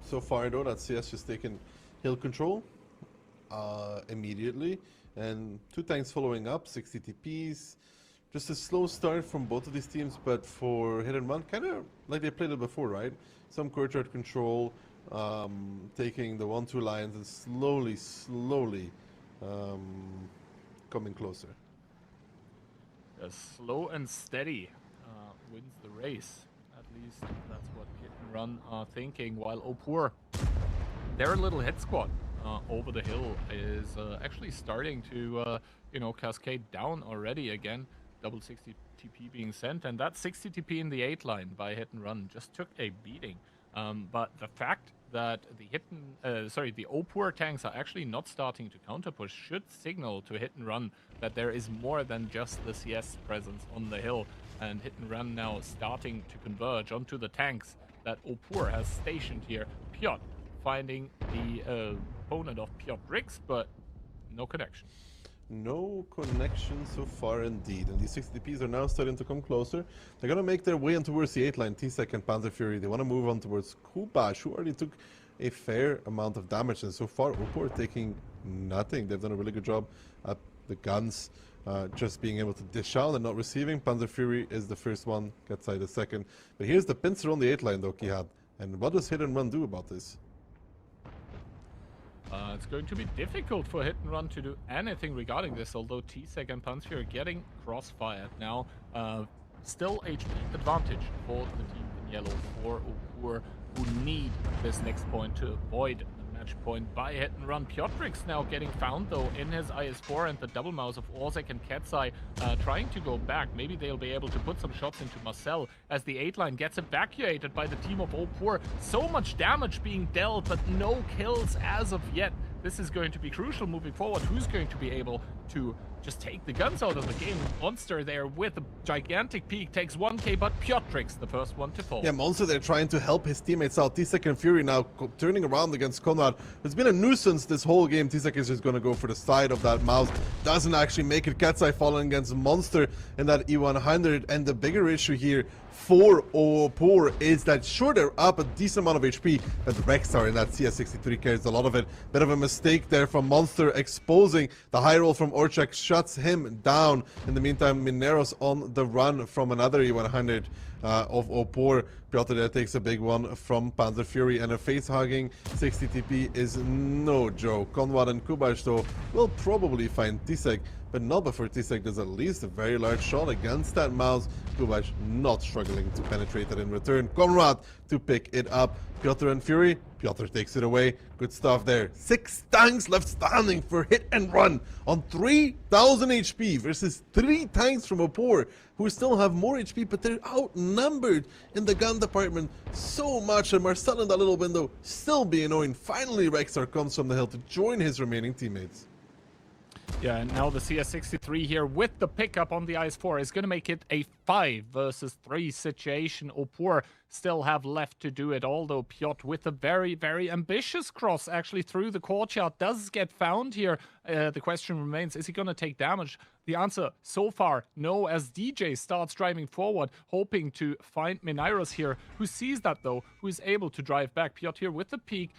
So far, though, that CS just taken hill control immediately, and 2 tanks following up, 60 TPs. Just a slow start from both of these teams, but for Hit and Run, kind of like they played it before, right? Some courtyard control, taking the 1-2 lines and slowly coming closer. Slow and steady wins the race. At least that's what Hit and Run are thinking, while Opur, their little hit squad over the hill is actually starting to, cascade down already again. Double 60 TP being sent, and that 60 TP in the 8 line by Hit and Run just took a beating. But the fact that the Opur tanks are actually not starting to counter push should signal to Hit and Run that there is more than just the CS presence on the hill, and Hit and Run now starting to converge onto the tanks that Opur has stationed here. Piotr finding the opponent of Piotrix, but no connection. No connection so far indeed, and these 60 Ps are now starting to come closer. They're going to make their way in towards the 8 line, T-Sec and Panzer Fury. They want to move on towards Kubash, who already took a fair amount of damage, and so far Opur taking nothing. They've done a really good job at the guns, just being able to dish out and not receiving. Panzer Fury is the first one, Katsai the second. But here's the pincer on the 8 line though, Kihad. And what does Hit and Run do about this? It's going to be difficult for Hit and Run to do anything regarding this, although T-Sec and Panzer are getting crossfired now. Still HP advantage for the team in yellow, for Opur, who need this next point to avoid the match point by Hit and Run. Piotrix now getting found though in his IS4, and the double mouse of Orzek and Katsai trying to go back. Maybe they'll be able to put some shots into Marcel as the 8 line gets evacuated by the team of Opur. So much damage being dealt, but no kills as of yet. This is going to be crucial moving forward. Who's going to be able to just take the guns out of the game? Monster there with a gigantic peak takes 1k, but Piotrix the first one to fall. Yeah, Monster there trying to help his teammates out. T-Sec and Fury now turning around against Conrad. It's been a nuisance this whole game. T-Sec is just going to go for the side of that mouse. Doesn't actually make it. Katsai falling against Monster in that E100. And the bigger issue here for Opur is that sure, they're up a decent amount of HP, but Rexar in that CS63 carries a lot of it. Bit of a mistake there from Monster, exposing the high roll from Orchak, shuts him down. In the meantime, Mineros on the run from another E100 of Opur. Piotr there takes a big one from Panzer Fury, and a face-hugging 60 TP is no joke. Konrad and Kubash, though, will probably find Tisek, but not before Tisek does at least a very large shot against that mouse. Kubash not struggling to penetrate it in return. Konrad to pick it up. Piotr and Fury. Piotr takes it away. Good stuff there. 6 tanks left standing for hit and run on 3,000 HP versus 3 tanks from Opur, who still have more HP, but they're outnumbered in the gun department so much. And Marcel in that little window still being annoying. Finally, Rexar comes from the hill to join his remaining teammates. Yeah, and now the CS63 here with the pickup on the IS-4 is going to make it a 5 versus 3 situation. Opur still have left to do it, although Piotr with a very, very ambitious cross actually through the courtyard does get found here. The question remains, is he going to take damage? The answer so far, no, as DJ starts driving forward, hoping to find Minairos here, who sees that though, who is able to drive back. Piotr here with the peak,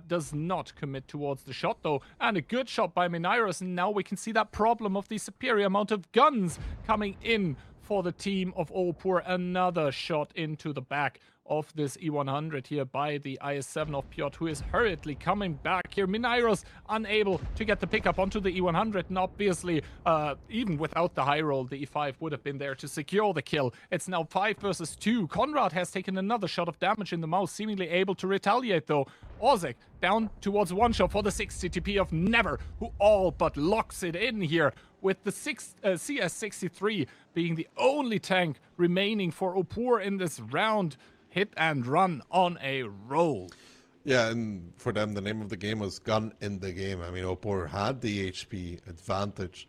does not commit towards the shot though, and a good shot by Minairos, and now we can see that problem of the superior amount of guns coming in for the team of Opur. Another shot into the back of this E100 here by the IS-7 of Piotr, who is hurriedly coming back here. Minairos unable to get the pickup onto the E100, and obviously, even without the high roll, the E5 would have been there to secure the kill. It's now 5 versus 2. Konrad has taken another shot of damage in the mouse, seemingly able to retaliate though. Ozek down towards one shot for the 60 TP of Never, who all but locks it in here, with the CS63 being the only tank remaining for Opur in this round. Hit and run on a roll. Yeah, and for them, the name of the game was gun in the game. I mean, Opur had the HP advantage,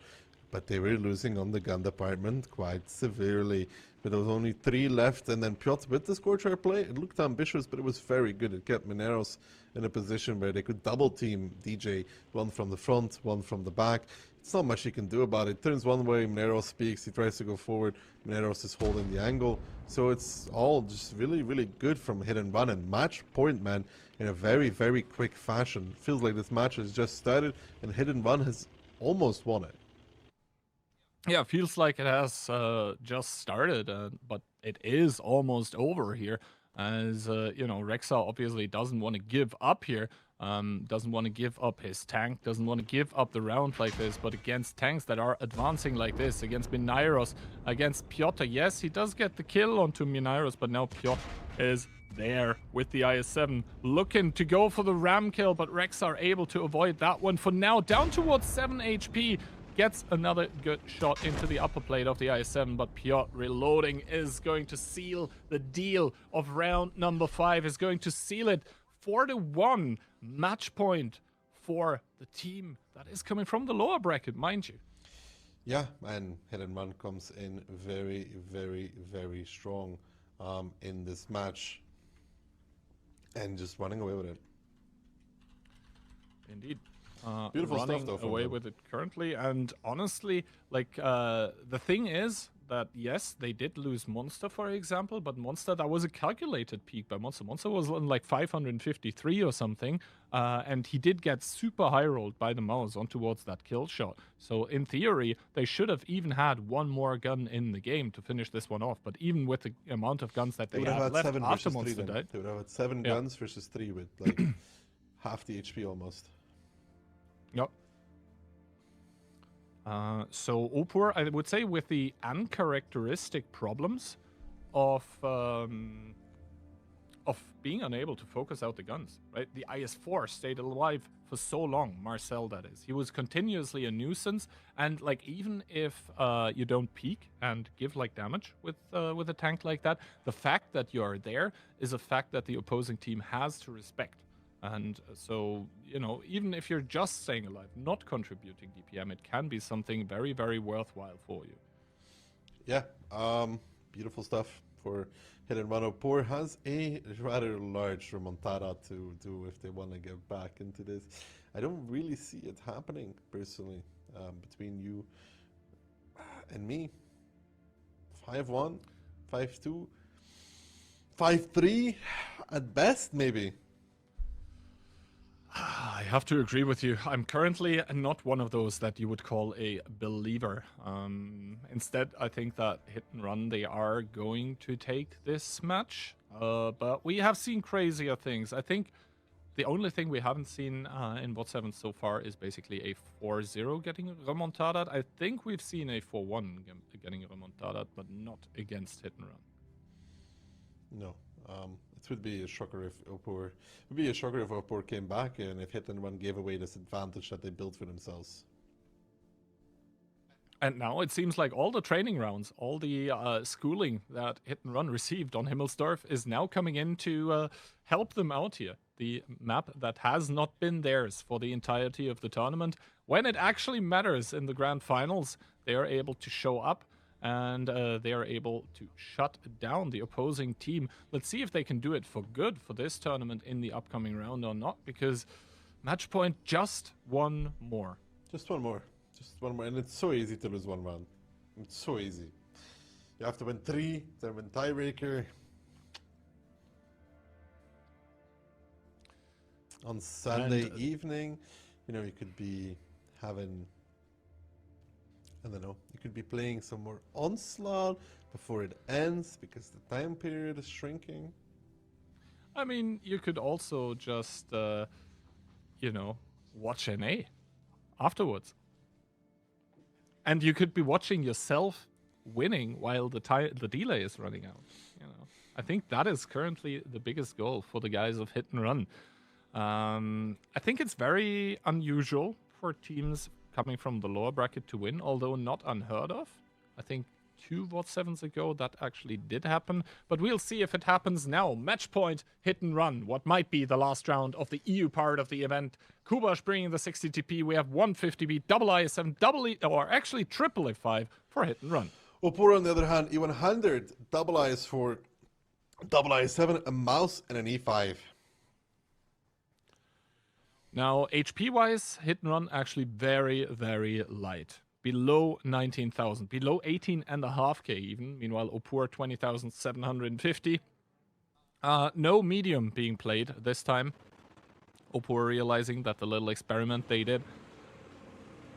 but they were losing on the gun department quite severely. But there was only 3 left, and then Piotr with the scorcher play, it looked ambitious, but it was very good. It kept Mineros in a position where they could double team DJ, one from the front, one from the back. It's not much he can do about it. Turns one way, Mineros speaks, he tries to go forward, Mineros is holding the angle. So it's all just really, really good from hit and run and match point, man, in a very, very quick fashion. Feels like this match has just started and hit and run has almost won it. Yeah, feels like it has just started, but it is almost over here. As, you know, Rexar obviously doesn't want to give up here. Doesn't want to give up his tank, doesn't want to give up the round like this, but against tanks that are advancing like this, against Minairos, against Piotr, yes, he does get the kill onto Minairos, but now Piotr is there with the IS-7, looking to go for the ram kill, but Rexar able to avoid that one for now, down towards 7 HP, gets another good shot into the upper plate of the IS-7, but Piotr reloading is going to seal the deal of round number 5, is going to seal it 4-1 match point for the team that is coming from the lower bracket, mind you. Yeah, and hit and run comes in very, very, very strong in this match, and just running away with it. Indeed. Beautiful running stuff, though. Away with it currently, and honestly, like the thing is that yes, they did lose Monster, for example, but Monster, that was a calculated peak by Monster. Monster was on like 553 or something, and he did get super high rolled by the mouse on towards that kill shot. So in theory, they should have even had one more gun in the game to finish this one off. But even with the amount of guns that they had left after Monster died, they would have had 7 guns versus 3 with like half the HP almost. Yep. So Opur, I would say, with the uncharacteristic problems of being unable to focus out the guns, right? The IS-4 stayed alive for so long, Marcel that is. He was continuously a nuisance, and like even if you don't peek and give like damage with a tank like that, the fact that you are there is a fact that the opposing team has to respect. And so, you know, even if you're just staying alive, not contributing DPM, it can be something very, very worthwhile for you. Yeah, beautiful stuff for hit and run. Opur has a rather large remontada to do if they want to get back into this. I don't really see it happening, personally, between you and me. 5-1, 5-2. 5-3 at best, maybe. I have to agree with you. I'm currently not one of those that you would call a believer. Instead, I think that Hit and Run, they are going to take this match. But we have seen crazier things. I think the only thing we haven't seen in Bot 7 so far is basically a 4-0 getting remontada. I think we've seen a 4-1 getting remontada, but not against Hit and Run. No. It would be a shocker if Opur came back and if Hit and Run gave away this advantage that they built for themselves. And now it seems like all the training rounds, all the schooling that Hit and Run received on Himmelsdorf is now coming in to help them out here. The map that has not been theirs for the entirety of the tournament. When it actually matters in the grand finals, they are able to show up and they are able to shut down the opposing team. Let's see if they can do it for good for this tournament in the upcoming round or not, because match point, just one more. Just one more. Just one more. And it's so easy to lose one round. It's so easy. You have to win 3, then win tiebreaker. On Sunday evening, you know, you could be having, I don't know, you could be playing some more Onslaught before it ends because the time period is shrinking. I mean, you could also just, you know, watch NA afterwards. And you could be watching yourself winning while the delay is running out. You know, I think that is currently the biggest goal for the guys of Hit and Run. I think it's very unusual for teams coming from the lower bracket to win, although not unheard of. I think 2 VOD 7s ago that actually did happen, but we'll see if it happens now. Match point, Hit and Run, what might be the last round of the EU part of the event. Kubash bringing the 60 TP. We have 150B, double IS7, or actually triple A5 for Hit and Run. Opur, on the other hand, E100, double IS4, double IS7, a mouse, and an E5. Now, HP-wise, Hit and Run actually very, very light. Below 19,000, below 18.5k even. Meanwhile, Opur 20,750. No medium being played this time. Opur realizing that the little experiment they did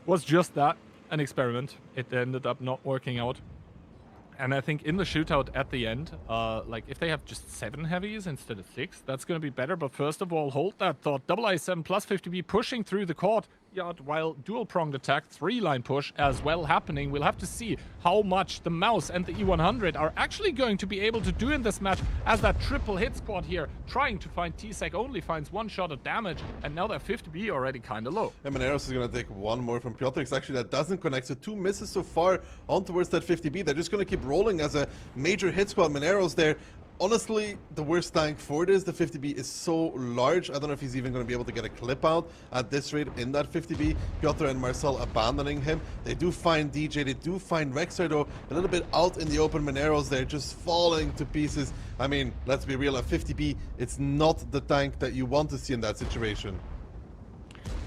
was just that, an experiment. It ended up not working out. And I think in the shootout at the end, like if they have just 7 heavies instead of 6, that's going to be better. But first of all, hold that thought. Double I7 plus 50B pushing through the court yard while dual-pronged attack, 3-line push as well happening. We'll have to see how much the mouse and the E100 are actually going to be able to do in this match, as that triple hit squad here trying to find T-Sec only finds 1 shot of damage, and now their 50B already kind of low. Maneros is going to take 1 more from Piotrix. Actually, that doesn't connect, so 2 misses so far on towards that 50B. They're just going to keep rolling as a major hit squad. Maneros there. Honestly, the worst tank for this, the 50B is so large. I don't know if he's even going to be able to get a clip out at this rate in that 50B. Piotr and Marcel abandoning him. They do find DJ, they do find Rexar though, a little bit out in the open. Maneros there just falling to pieces. I mean, let's be real, a 50B, it's not the tank that you want to see in that situation.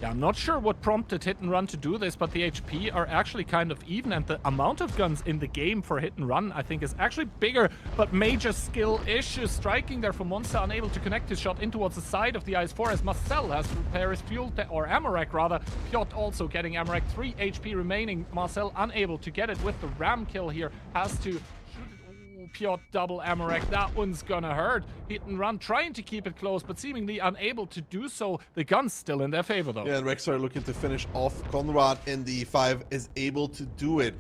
Yeah, I'm not sure what prompted Hit and Run to do this, but the HP are actually kind of even, and the amount of guns in the game for Hit and Run, I think, is actually bigger, but major skill issues. Striking there from Monster, unable to connect his shot in towards the side of the IS-4 as Marcel has to repair his fuel, or Amarek rather. Piotr also getting Amarek, 3 HP remaining. Marcel unable to get it with the ram kill here, has to Piotr double Amarek, that one's gonna hurt. Hit and Run trying to keep it close, but seemingly unable to do so. The gun's still in their favor though. Yeah, and Rexar looking to finish off Conrad in the E5 is able to do it.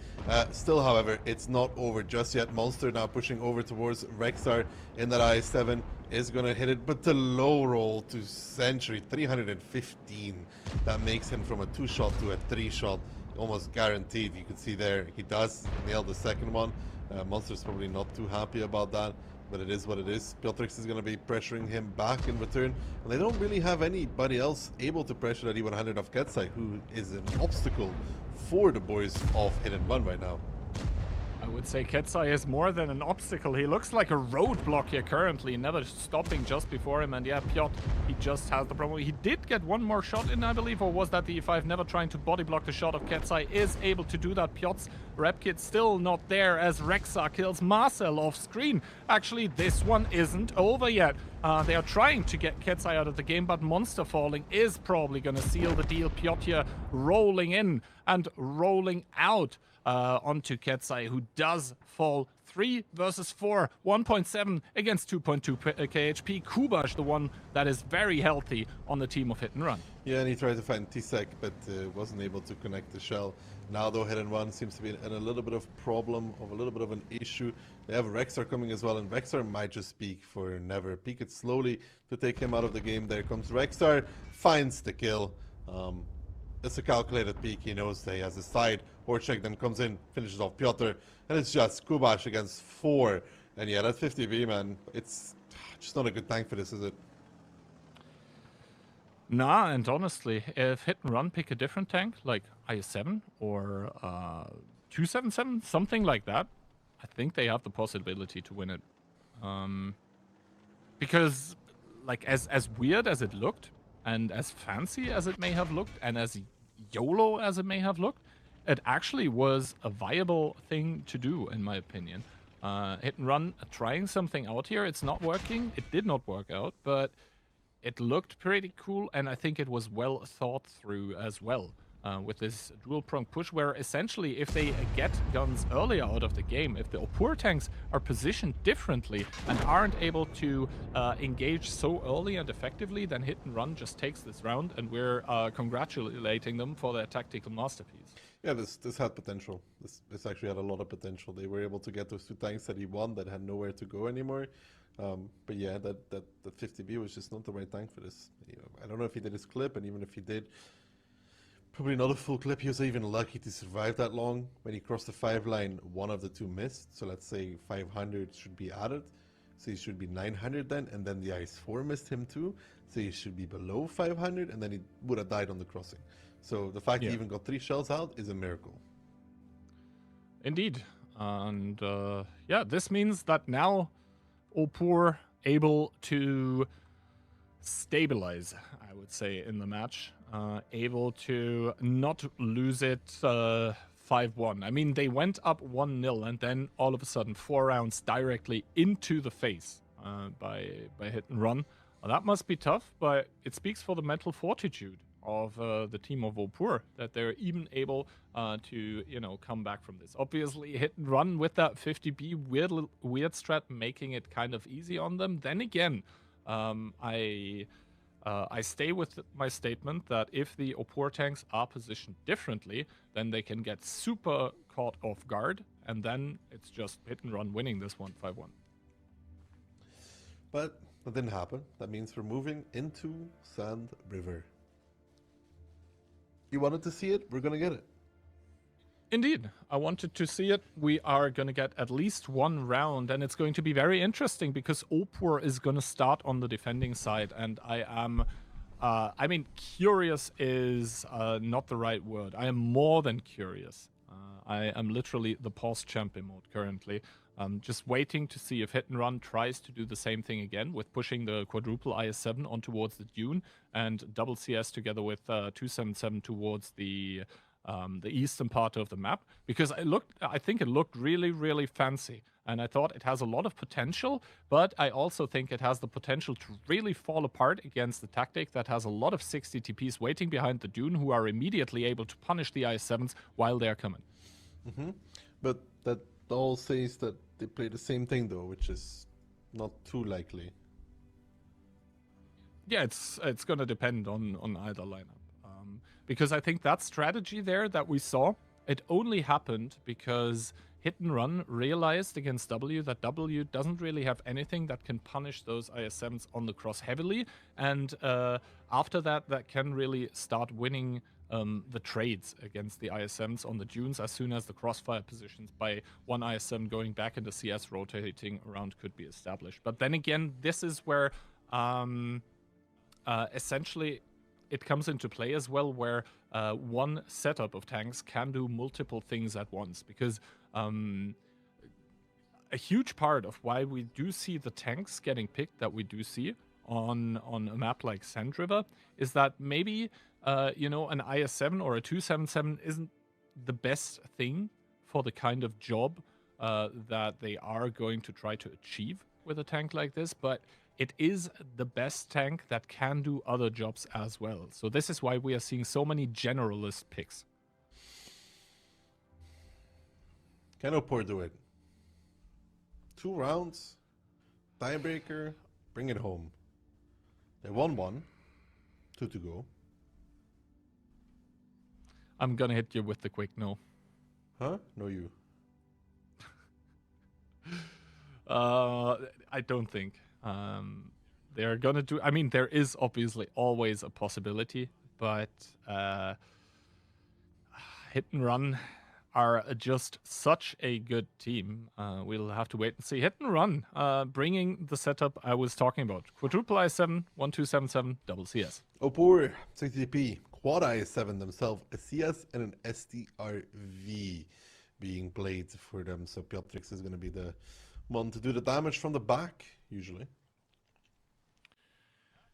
Still, however, it's not over just yet. Monster now pushing over towards Rexar in that I7 is gonna hit it, but the low roll to Century, 315. That makes him from a 2-shot to a 3-shot, almost guaranteed. You can see there, he does nail the second one. Monster's probably not too happy about that, but it is what it is. Piotrix is going to be pressuring him back in return, and they don't really have anybody else able to pressure that E100 of Ketsai, who is an obstacle for the boys of Hit and Run right now. I would say Ketsai is more than an obstacle. He looks like a roadblock here currently, never stopping just before him. And yeah, Piotr, he just has the problem. He did get one more shot in, I believe, or was that the E5? Never trying to body block the shot of Ketsai, is able to do that. Piotr's rep kit still not there as Rexar kills Marcel off screen. Actually, this one isn't over yet. They are trying to get Ketsai out of the game, but Monster falling is probably going to seal the deal. Piotr here rolling in and rolling out onto Ketsai, who does fall 3 versus 4, 1.7 against 2.2 KHP. Kubash, the one that is very healthy on the team of Hit and Run. Yeah, and he tried to find T-Sec, but wasn't able to connect the shell. Now, though, Hit and Run seems to be in a little bit of problem, of a little bit of an issue. They have Rexar coming as well, and Rexar might just peek for Never. Peek it slowly to take him out of the game. There comes Rexar, finds the kill. It's a calculated peek. He knows that he has his side. Horchek then comes in, finishes off Piotr, and it's just Kubash against 4. And yeah, that 50B, man, it's just not a good tank for this, is it? Nah, and honestly, if Hit and Run pick a different tank, like IS-7 or 277, something like that, I think they have the possibility to win it. Because, like, as weird as it looked, and as fancy as it may have looked, and as YOLO as it may have looked, it actually was a viable thing to do, in my opinion. Hit and Run trying something out here. It's not working. It did not work out, but it looked pretty cool, and I think it was well thought through as well. With this dual prong push, where essentially if they get guns earlier out of the game, if the Opur tanks are positioned differently and aren't able to engage so early and effectively, then Hit and Run just takes this round, and we're congratulating them for their tactical masterpiece. Yeah, this had potential. This actually had a lot of potential. They were able to get those 2 tanks that he won that had nowhere to go anymore. But yeah, that 50B was just not the right tank for this. You know, I don't know if he did his clip, and even if he did, probably not a full clip. He was even lucky to survive that long. When he crossed the 5 line, one of the 2 missed. So let's say 500 should be added. So he should be 900 then. And then the IS-4 missed him too. So he should be below 500. And then he would have died on the crossing. So the fact he even got 3 shells out is a miracle. Indeed. And yeah, this means that now Opur able to stabilize, I would say, in the match. Able to not lose it 5-1. I mean, they went up 1-0 and then all of a sudden 4 rounds directly into the face by Hit and Run. Well, that must be tough, but it speaks for the mental fortitude of the team of Opur that they're even able to, come back from this. Obviously, Hit and Run with that 50B weird strat making it kind of easy on them. Then again, I stay with my statement that if the Opur tanks are positioned differently, then they can get super caught off guard, and then it's just Hit and Run winning this one 5-1. But that didn't happen. That means we're moving into Sand River. You wanted to see it? We're going to get it. Indeed, I wanted to see it. We are going to get at least 1 round, and it's going to be very interesting because Opur is going to start on the defending side, and I am, curious is not the right word. I am more than curious. I am literally the pause champion mode currently. Just waiting to see if Hit and Run tries to do the same thing again with pushing the quadruple IS-7 on towards the dune and double CS together with 277 towards the eastern part of the map, because I think it looked really, really fancy, and I thought it has a lot of potential, but I also think it has the potential to really fall apart against the tactic that has a lot of 60 TPs waiting behind the dune who are immediately able to punish the IS-7s while they're coming. But that all says that they play the same thing though, which is not too likely. Yeah, it's going to depend on either lineup. Because I think that strategy there that we saw, it only happened because Hit and Run realized against W that W doesn't really have anything that can punish those IS-7s on the cross heavily. And after that can really start winning the trades against the IS-7s on the dunes as soon as the crossfire positions by one IS-7 going back into CS rotating around could be established. But then again, this is where essentially it comes into play as well, where one setup of tanks can do multiple things at once, because a huge part of why we do see the tanks getting picked that we do see on a map like Sand River is that maybe an IS-7 or a 277 isn't the best thing for the kind of job that they are going to try to achieve with a tank like this, but it is the best tank that can do other jobs as well. So this is why we are seeing so many generalist picks. Can Opur do it? 2 rounds, tiebreaker, bring it home. They won 1, 2 to go. I'm gonna hit you with the quick no. Huh? No, you. I don't think they're gonna do. I mean, there is obviously always a possibility, but Hit and Run are just such a good team. We'll have to wait and see. Hit and Run, bringing the setup I was talking about. Quadruple I7, 1277, double CS. Opur, 60p, quad I7 themselves, a CS and an STRV being played for them. So Piotrix is going to be the one to do the damage from the back, usually.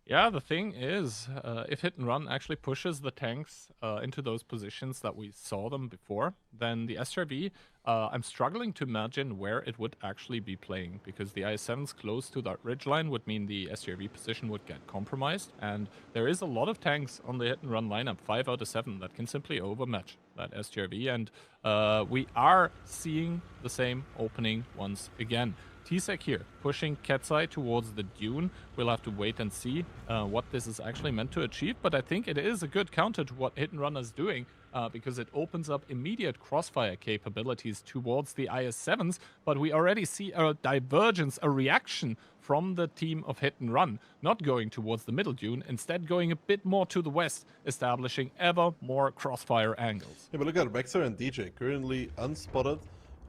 Yeah, the thing is, if Hit and Run actually pushes the tanks into those positions that we saw them before, then the SRV, I'm struggling to imagine where it would actually be playing, because the IS-7s close to that ridgeline would mean the SRV position would get compromised, and there is a lot of tanks on the Hit and Run lineup, 5 out of 7, that can simply overmatch that SRV, and we are seeing the same opening once again. T-Sec here, pushing Katsai towards the dune. We'll have to wait and see what this is actually meant to achieve, but I think it is a good counter to what Hit and Run is doing, because it opens up immediate crossfire capabilities towards the IS-7s, but we already see a divergence, a reaction from the team of Hit and Run, not going towards the middle dune, instead going a bit more to the west, establishing ever more crossfire angles. Yeah, but look at Rexer and DJ, currently unspotted,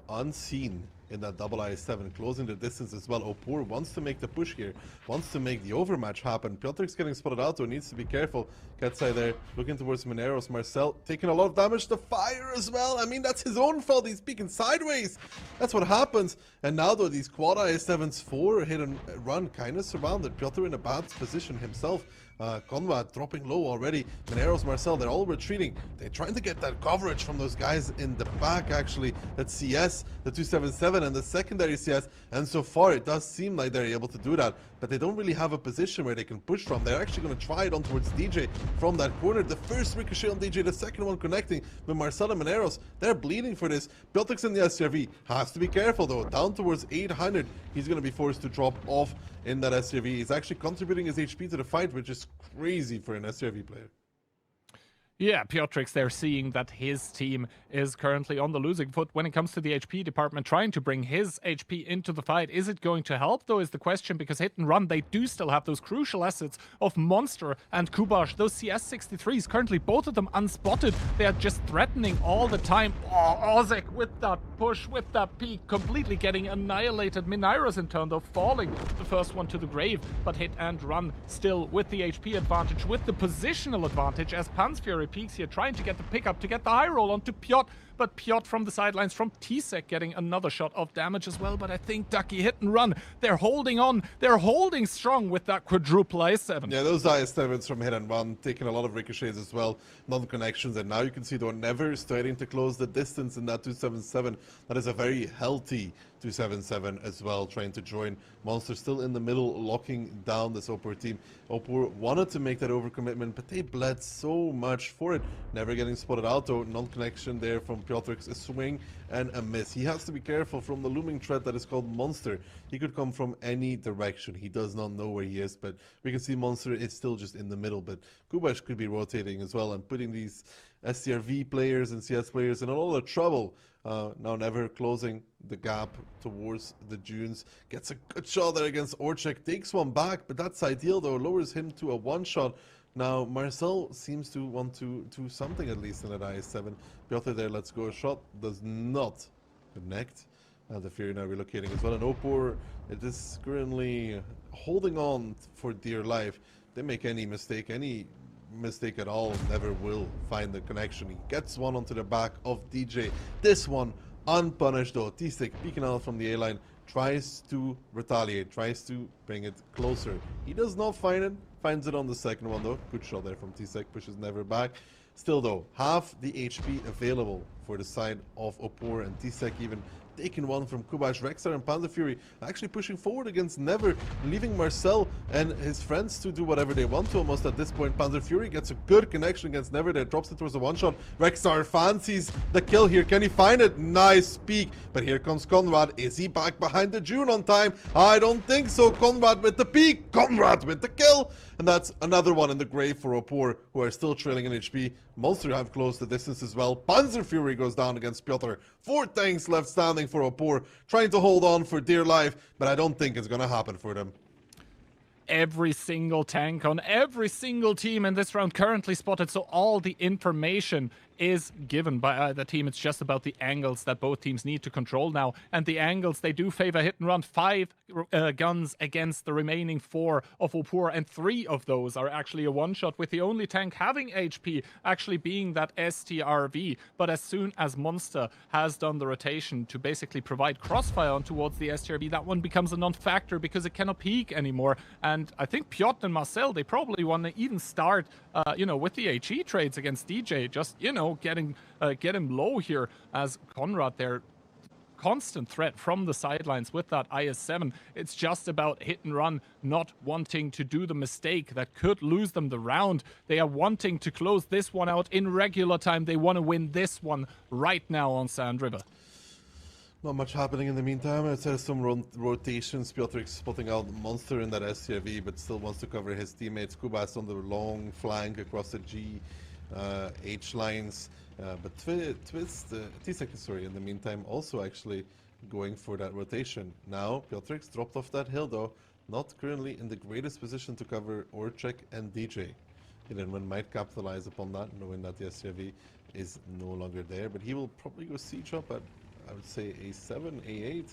unseen in that double I7, closing the distance as well. Opur wants to make the push here, wants to make the overmatch happen. Piotrix getting spotted out, though, needs to be careful. Katsai there, looking towards Mineros. Marcel taking a lot of damage. The fire as well. I mean, that's his own fault. He's peeking sideways. That's what happens. And now, though, these quad IS-7s 4 Hit and Run kind of surrounded. Piotr in a bad position himself. Conrad dropping low already. Mineros, Marcel, they're all retreating. They're trying to get that coverage from those guys in the back, actually. That CS, the 277, and the secondary CS. And so far, it does seem like they're able to do that. But they don't really have a position where they can push from. They're actually going to try it on towards DJ from that corner. The first ricochet on DJ, the second one connecting with Marcel and Mineros. They're bleeding for this. Piotrix in the SRV has to be careful, though. Down towards 800, he's going to be forced to drop off in that SRV. He's actually contributing his HP to the fight, which is crazy for an SRV player. Yeah, Piotrix, they're seeing that his team is currently on the losing foot when it comes to the HP department, trying to bring his HP into the fight. Is it going to help, though, is the question, because Hit and Run, they do still have those crucial assets of Monster and Kubash. Those CS63s, currently both of them unspotted. They are just threatening all the time. Oh, Ozek with that push, with that peek, completely getting annihilated. Minairos in turn, though, falling the first one to the grave. But Hit and Run still with the HP advantage, with the positional advantage, as Pansfury peaks here, trying to get the pickup, to get the high roll onto Piotr, but Piotr from the sidelines, from T-Sec, getting another shot of damage as well. But I think Ducky, Hit and Run, they're holding on, they're holding strong with that quadruple I7. Yeah, those IS-7s from Hit and Run, taking a lot of ricochets as well, non-connections, and now you can see they're never starting to close the distance in that 277. That is a very healthy 277 as well, trying to join. Monster still in the middle, locking down this Opur team. Opur wanted to make that overcommitment, but they bled so much for it. Never getting spotted out, though. Non-connection there from Piotrix, a swing and a miss. He has to be careful from the looming threat that is called Monster. He could come from any direction. He does not know where he is, but we can see Monster is still just in the middle. But Kubash could be rotating as well and putting these STRV players and CS players in a lot of trouble. Now Never closing the gap towards the dunes. Gets a good shot there against Orchek. Takes one back, but that's ideal, though. Lowers him to a one-shot. Now Marcel seems to want to do something, at least in that IS-7. Piotr there, let's go. A shot does not connect. The Fury now relocating as well. And Opur, it is currently holding on for dear life. They make any mistake at all, Never will find the connection. He gets one onto the back of DJ. This one unpunished, though. T-Stick peeking out from the A-line, tries to retaliate, tries to bring it closer. He does not find it, finds it on the second one though. Good shot there from T-Sec, pushes Never back. Still though, half the HP available for the side of Opur, and T-Sec even taking one from Kubash. Rexar and Panzer Fury actually pushing forward against Never, leaving Marcel and his friends to do whatever they want to almost at this point. Panzer Fury gets a good connection against Never there, drops it towards the one-shot. Rexar fancies the kill here. Can he find it? Nice peek. But here comes Conrad. Is he back behind the June on time? I don't think so. Conrad with the peek. Conrad with the kill. And that's another one in the grave for Opur, who are still trailing in HP. Monster have closed the distance as well. Panzer Fury goes down against Piotr. 4 tanks left standing for Opur, trying to hold on for dear life, but I don't think it's going to happen for them. Every single tank on every single team in this round currently spotted, so all the information is given by either team. It's just about the angles that both teams need to control now, and the angles, they do favor hit and run. 5 guns against the remaining 4 of Opur, and 3 of those are actually a one-shot, with the only tank having HP actually being that STRV. But as soon as Monster has done the rotation to basically provide crossfire on towards the STRV, that one becomes a non-factor because it cannot peek anymore. And I think Piotr and Marcel, they probably want to even start, with the HE trades against DJ, just, get him low here, as Conrad there, constant threat from the sidelines with that IS-7. It's just about hit and run, not wanting to do the mistake that could lose them the round. They are wanting to close this one out in regular time. They want to win this one right now on Sand River. Not much happening in the meantime. Outside of some rotations, Piotr spotting out Monster in that STRV, but still wants to cover his teammates. Kubas on the long flank across the H lines. But T-Sec, in the meantime, also actually going for that rotation. Now, Piotrix dropped off that hill, though, not currently in the greatest position to cover Orchek and DJ. Hidden might capitalize upon that, knowing that the STRV is no longer there, but he will probably go siege up at, I would say, A7, A8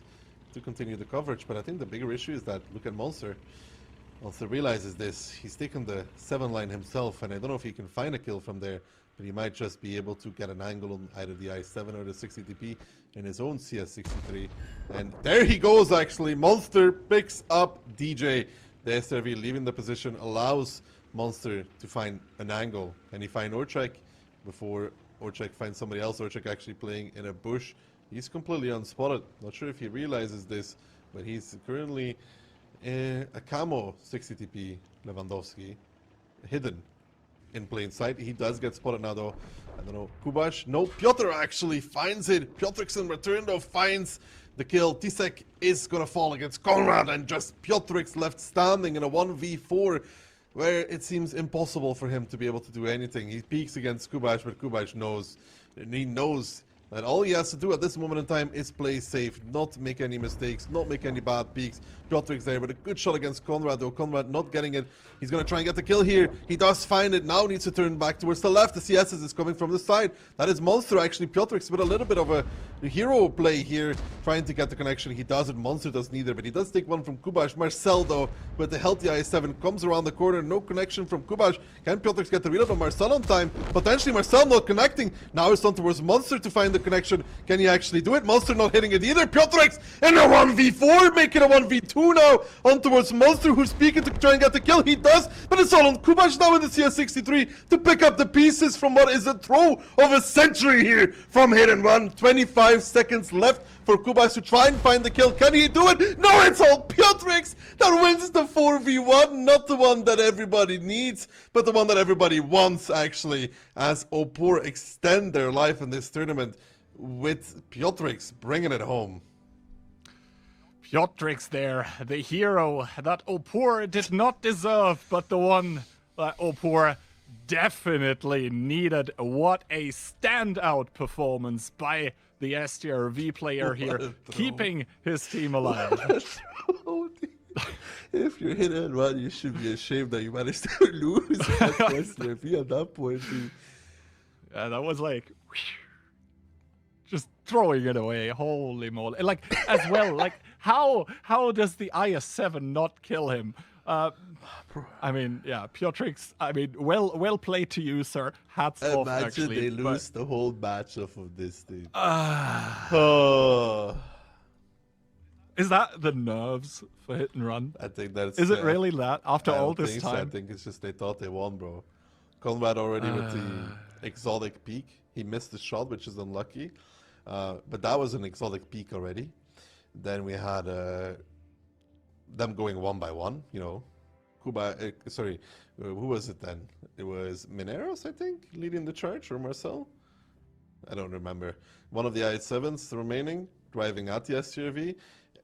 to continue the coverage. But I think the bigger issue is that, look at Monster. Monster realizes this. He's taken the 7 line himself, and I don't know if he can find a kill from there, but he might just be able to get an angle on either the I7 or the 60TP in his own CS63. And there he goes, actually. Monster picks up DJ. The SRV leaving the position allows Monster to find an angle. Can he find Orchek before Orchek finds somebody else? Orchek actually playing in a bush. He's completely unspotted. Not sure if he realizes this, but he's currently a camo 60TP Lewandowski, hidden in plain sight. He does get spotted now, though. I don't know. Kubash? No, Piotr actually finds it. Piotrix in return, though, finds the kill. T-Sec is going to fall against Conrad, and just Piotrix left standing in a 1v4 where it seems impossible for him to be able to do anything. He peeks against Kubash, but Kubash knows. And he knows that all he has to do at this moment in time is play safe, not make any mistakes, not make any bad peeks. Piotrix there with a good shot against Conrad, though. Conrad not getting it. He's going to try and get the kill here. He does find it. Now needs to turn back towards the left. The CSs is coming from the side. That is Monster, actually. Piotrix with a little bit of a hero play here, trying to get the connection. He does it. Monster does neither, but he does take one from Kubash. Marcel, though, with the healthy IS-7, comes around the corner. No connection from Kubash. Can Piotrix get the reload on Marcel on time? Potentially Marcel not connecting. Now it's on towards Monster to find the connection. Can he actually do it? Monster not hitting it either. Piotrix in a 1v4, making a 1v2 now on towards Monster, who's speaking to try and get the kill. He does, but it's all on Kubash now in the CS63 to pick up the pieces from what is a throw of a century here from Hit and Run. 25 seconds left for Kubash to try and find the kill. Can he do it? No, it's all Piotrix that wins the 4v1. Not the one that everybody needs, but the one that everybody wants, actually, as Opur extend their life in this tournament with Piotrix bringing it home. Piotrix there, the hero that Opur did not deserve, but the one that Opur definitely needed. What a standout performance by the STRV player here, keeping his team alive. If you're Hit and Run, you should be ashamed that you managed to lose against STRV at that point, dude. Yeah, that was like... just throwing it away, holy moly. Like, as well, like, how does the IS-7 not kill him? I mean, yeah, Piotrix, I mean, well played to you, sir. Hats off, actually. Imagine they lose the whole match off of this thing. Oh. Is that the nerves for hit and run? I think that's. Is it really that after I all don't this think so. I time? think it's just they thought they won, bro. Conrad already with the exotic peak. He missed the shot, which is unlucky. But that was an exotic peak already. Then we had them going one by one, you know. Kuba, who was it then? It was Mineros, I think, leading the charge, or Marcel? I don't remember. One of the I7s remaining, driving at the STRV,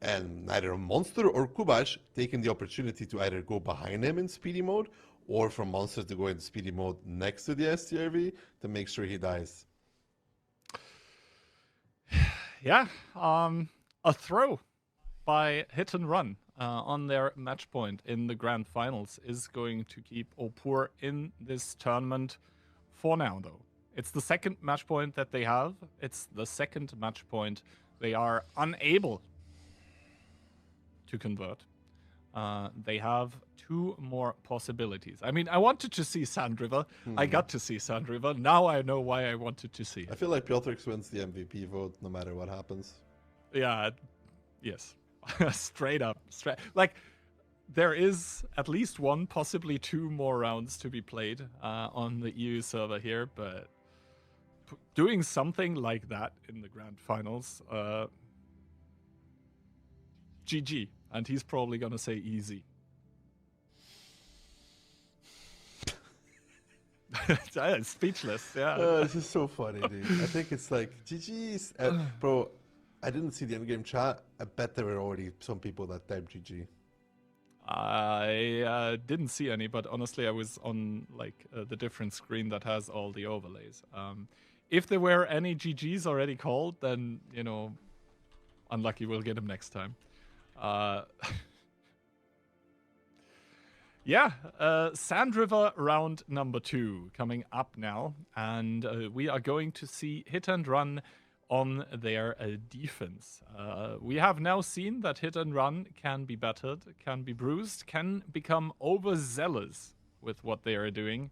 and neither Monster or Kubash taking the opportunity to either go behind him in speedy mode, or for Monster to go in speedy mode next to the STRV to make sure he dies. Yeah, a throw by hit and run on their match point in the grand finals is going to keep Opur in this tournament for now, though. It's the second match point that they have. It's the second match point they are unable to convert. They have two more possibilities. I mean, I wanted to see Sandriver. I got to see Sandriver. Now I know why I wanted to see it. I feel like Piotrix wins the MVP vote no matter what happens. Yeah, yes. Straight up. Like, there is at least one, possibly two more rounds to be played on the EU server here, but doing something like that in the grand finals, GG. And he's probably going to say easy. Speechless, yeah. This is so funny, dude. I think it's like, GG's. Bro, I didn't see the endgame chat. I bet there were already some people that typed GG. I didn't see any, but honestly, I was on like the different screen that has all the overlays. If there were any GGs already called, then, you know, unlucky, we'll get him next time. Yeah, Sandriver round number 2 coming up now, and we are going to see hit and run on their defense. We have now seen that hit and run can be battered, can be bruised, can become overzealous with what they are doing,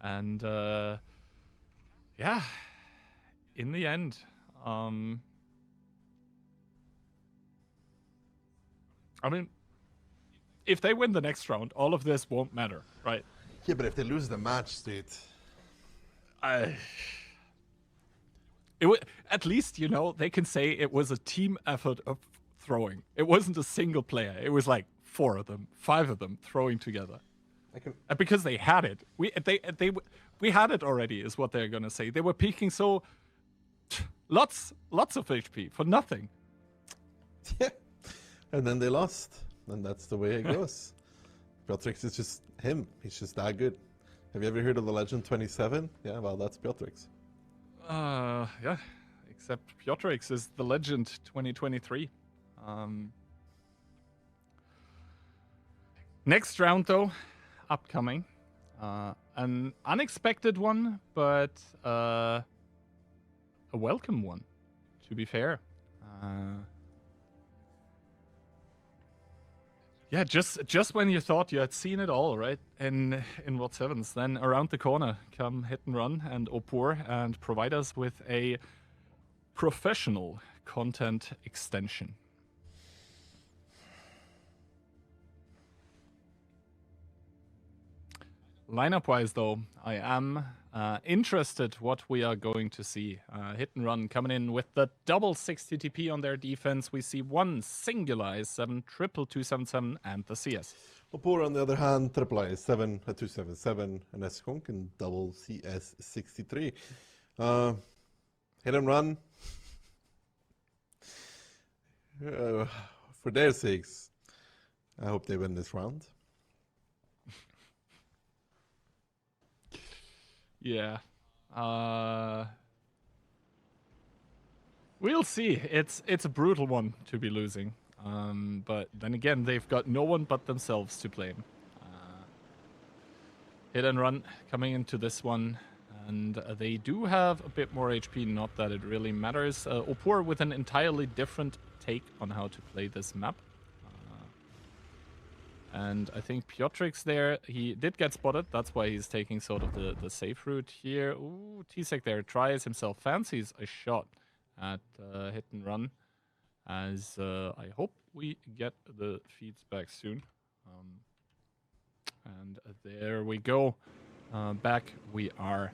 and yeah, in the end, I mean, if they win the next round, all of this won't matter, right? Yeah, but if they lose the match, dude. At least, you know, they can say it was a team effort of throwing. It wasn't a single player. It was like 4 of them, 5 of them throwing together. And because they had it, we had it already, is what they're gonna say. They were peaking so lots of HP for nothing. Yeah. And then they lost. And that's the way it goes. Piotrix is just him. He's just that good. Have you ever heard of the Legend 27? Yeah, well, that's Piotrix. Yeah. Except Piotrix is the Legend 2023. Next round, though, upcoming. An unexpected one, but a welcome one, to be fair. Yeah, just when you thought you had seen it all, right, in World Sevens, then around the corner come Hit and Run and Opur and provide us with a professional content extension. Lineup-wise, though, I am interested what we are going to see. Hit and Run coming in with the double 60 TP on their defense. We see one singular I7, triple 277, and the CS. Opur, on the other hand, triple I7, a 277, an S-Conk, and double CS63. Hit and Run. For their sakes, I hope they win this round. Yeah. We'll see. It's a brutal one to be losing. But then again, they've got no one but themselves to blame. Hit and Run coming into this one, and they do have a bit more HP, not that it really matters. Opur with an entirely different take on how to play this map. And I think Piotrix there, he did get spotted. That's why he's taking sort of the safe route here. Ooh, Tsek there tries himself, fancies a shot at Hit and Run. as I hope we get the feeds back soon. And there we go. Back we are.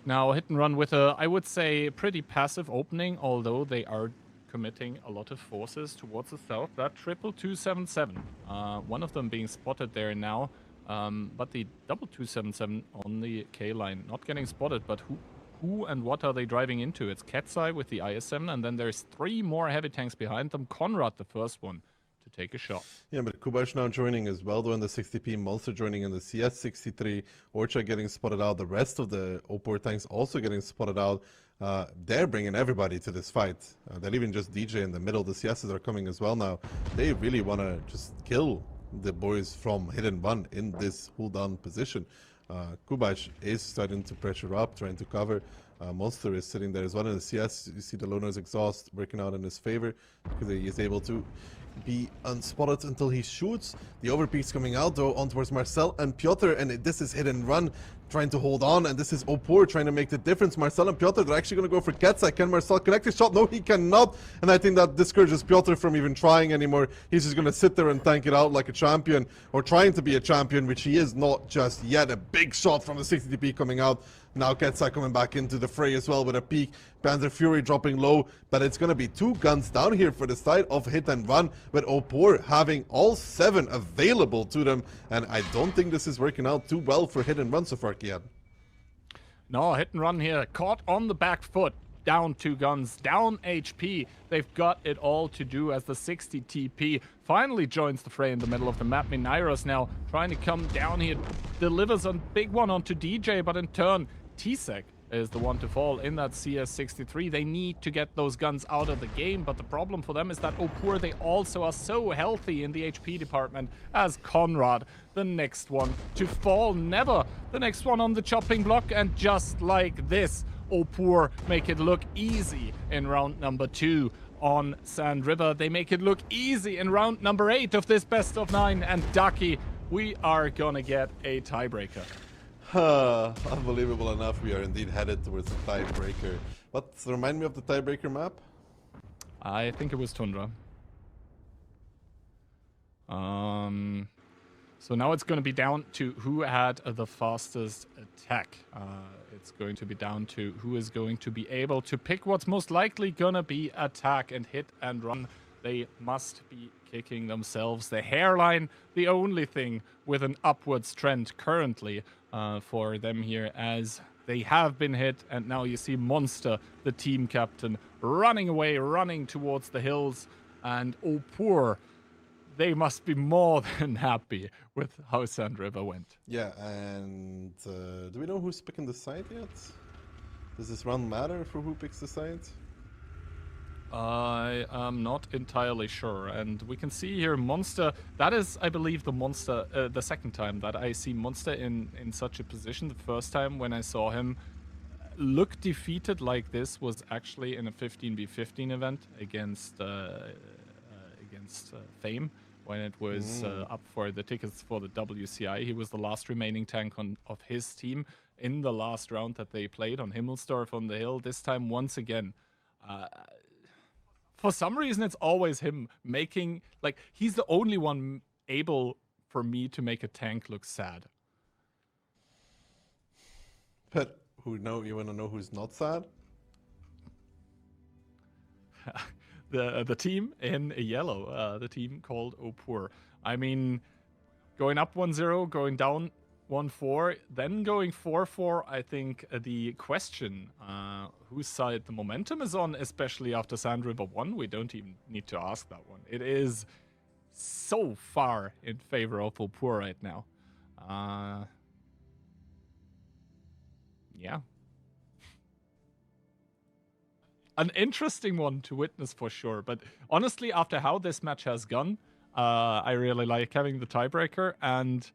Now, Hit and Run with a, I would say, pretty passive opening, although they are committing a lot of forces towards the south. That 22277, one of them being spotted there now, but the 2277 on the K line not getting spotted. But who and what are they driving into? It's Katsai with the IS-7, and then there's 3 more heavy tanks behind them. Conrad, the first one to take a shot. Yeah, but Kubash now joining as well, though, in the 60p. Monster joining in the CS63. Orcha getting spotted out. The rest of the Opur tanks also getting spotted out. They're bringing everybody to this fight. They're leaving just DJ in the middle. The CSs are coming as well now. They really want to just kill the boys from Hit and Run in this hold-on position. Kubash is starting to pressure up, trying to cover. Monster is sitting there as well in the CS. You see the Loner's exhaust working out in his favor because he is able to be unspotted until he shoots. The overpeak's coming out though on towards Marcel and Piotr, and this is Hit and Run trying to hold on, and this is Opur trying to make the difference. Marcel and Piotr, they're actually going to go for Ketsa. Can Marcel connect his shot? No, he cannot, and I think that discourages Piotr from even trying anymore. He's just going to sit there and tank it out like a champion, or trying to be a champion, which he is not just yet. A big shot from the 60TP coming out. Now Ketsa coming back into the fray as well with a peak. Panzer Fury dropping low, but it's going to be 2 guns down here for the side of Hit and Run, with Opur having all 7 available to them, and I don't think this is working out too well for Hit and Run so far, Kian. No, Hit and Run here, caught on the back foot. Down 2 guns, down HP. They've got it all to do as the 60 TP finally joins the fray in the middle of the map. Minairos now trying to come down here, delivers a big one onto DJ, but in turn, Tsek is the one to fall in that CS63. They need to get those guns out of the game, but the problem for them is that Opur, they also are so healthy in the HP department as Conrad, the next one to fall. Never the next one on the chopping block, and just like this, Opur make it look easy in round number 2 on Sand River. They make it look easy in round number 8 of this best of 9, and Ducky, we are gonna get a tiebreaker. Unbelievable enough, we are indeed headed towards the tiebreaker. What remind me of the tiebreaker map? I think it was Tundra. So now it's going to be down to who had the fastest attack. It's going to be down to who is going to be able to pick what's most likely going to be attack and Hit and Run. They must be kicking themselves. The hairline, the only thing with an upwards trend currently for them here, as they have been hit. And now you see Monster, the team captain, running away, running towards the hills. And Opur, they must be more than happy with how Sand River went. Yeah, and do we know who's picking the site yet? Does this round matter for who picks the site? I am not entirely sure, and we can see here Monster. That is, I believe, the Monster, the second time that I see Monster in such a position. The first time when I saw him look defeated like this was actually in a 15v15 event against Fame, when it was up for the tickets for the WCI. He was the last remaining tank of his team in the last round that they played on Himmelsdorf on the hill. This time, once again, for some reason, it's always him making, like, he's the only one able for me to make a tank look sad. But you want to know who's not sad? The team in yellow, the team called Opur. I mean, going up 1-0, going down 1-4, then going 4-4. I think the question whose side the momentum is on, especially after Sand River 1, we don't even need to ask that one. It is so far in favor of Opur right now. Yeah. An interesting one to witness for sure, but honestly, after how this match has gone, I really like having the tiebreaker, and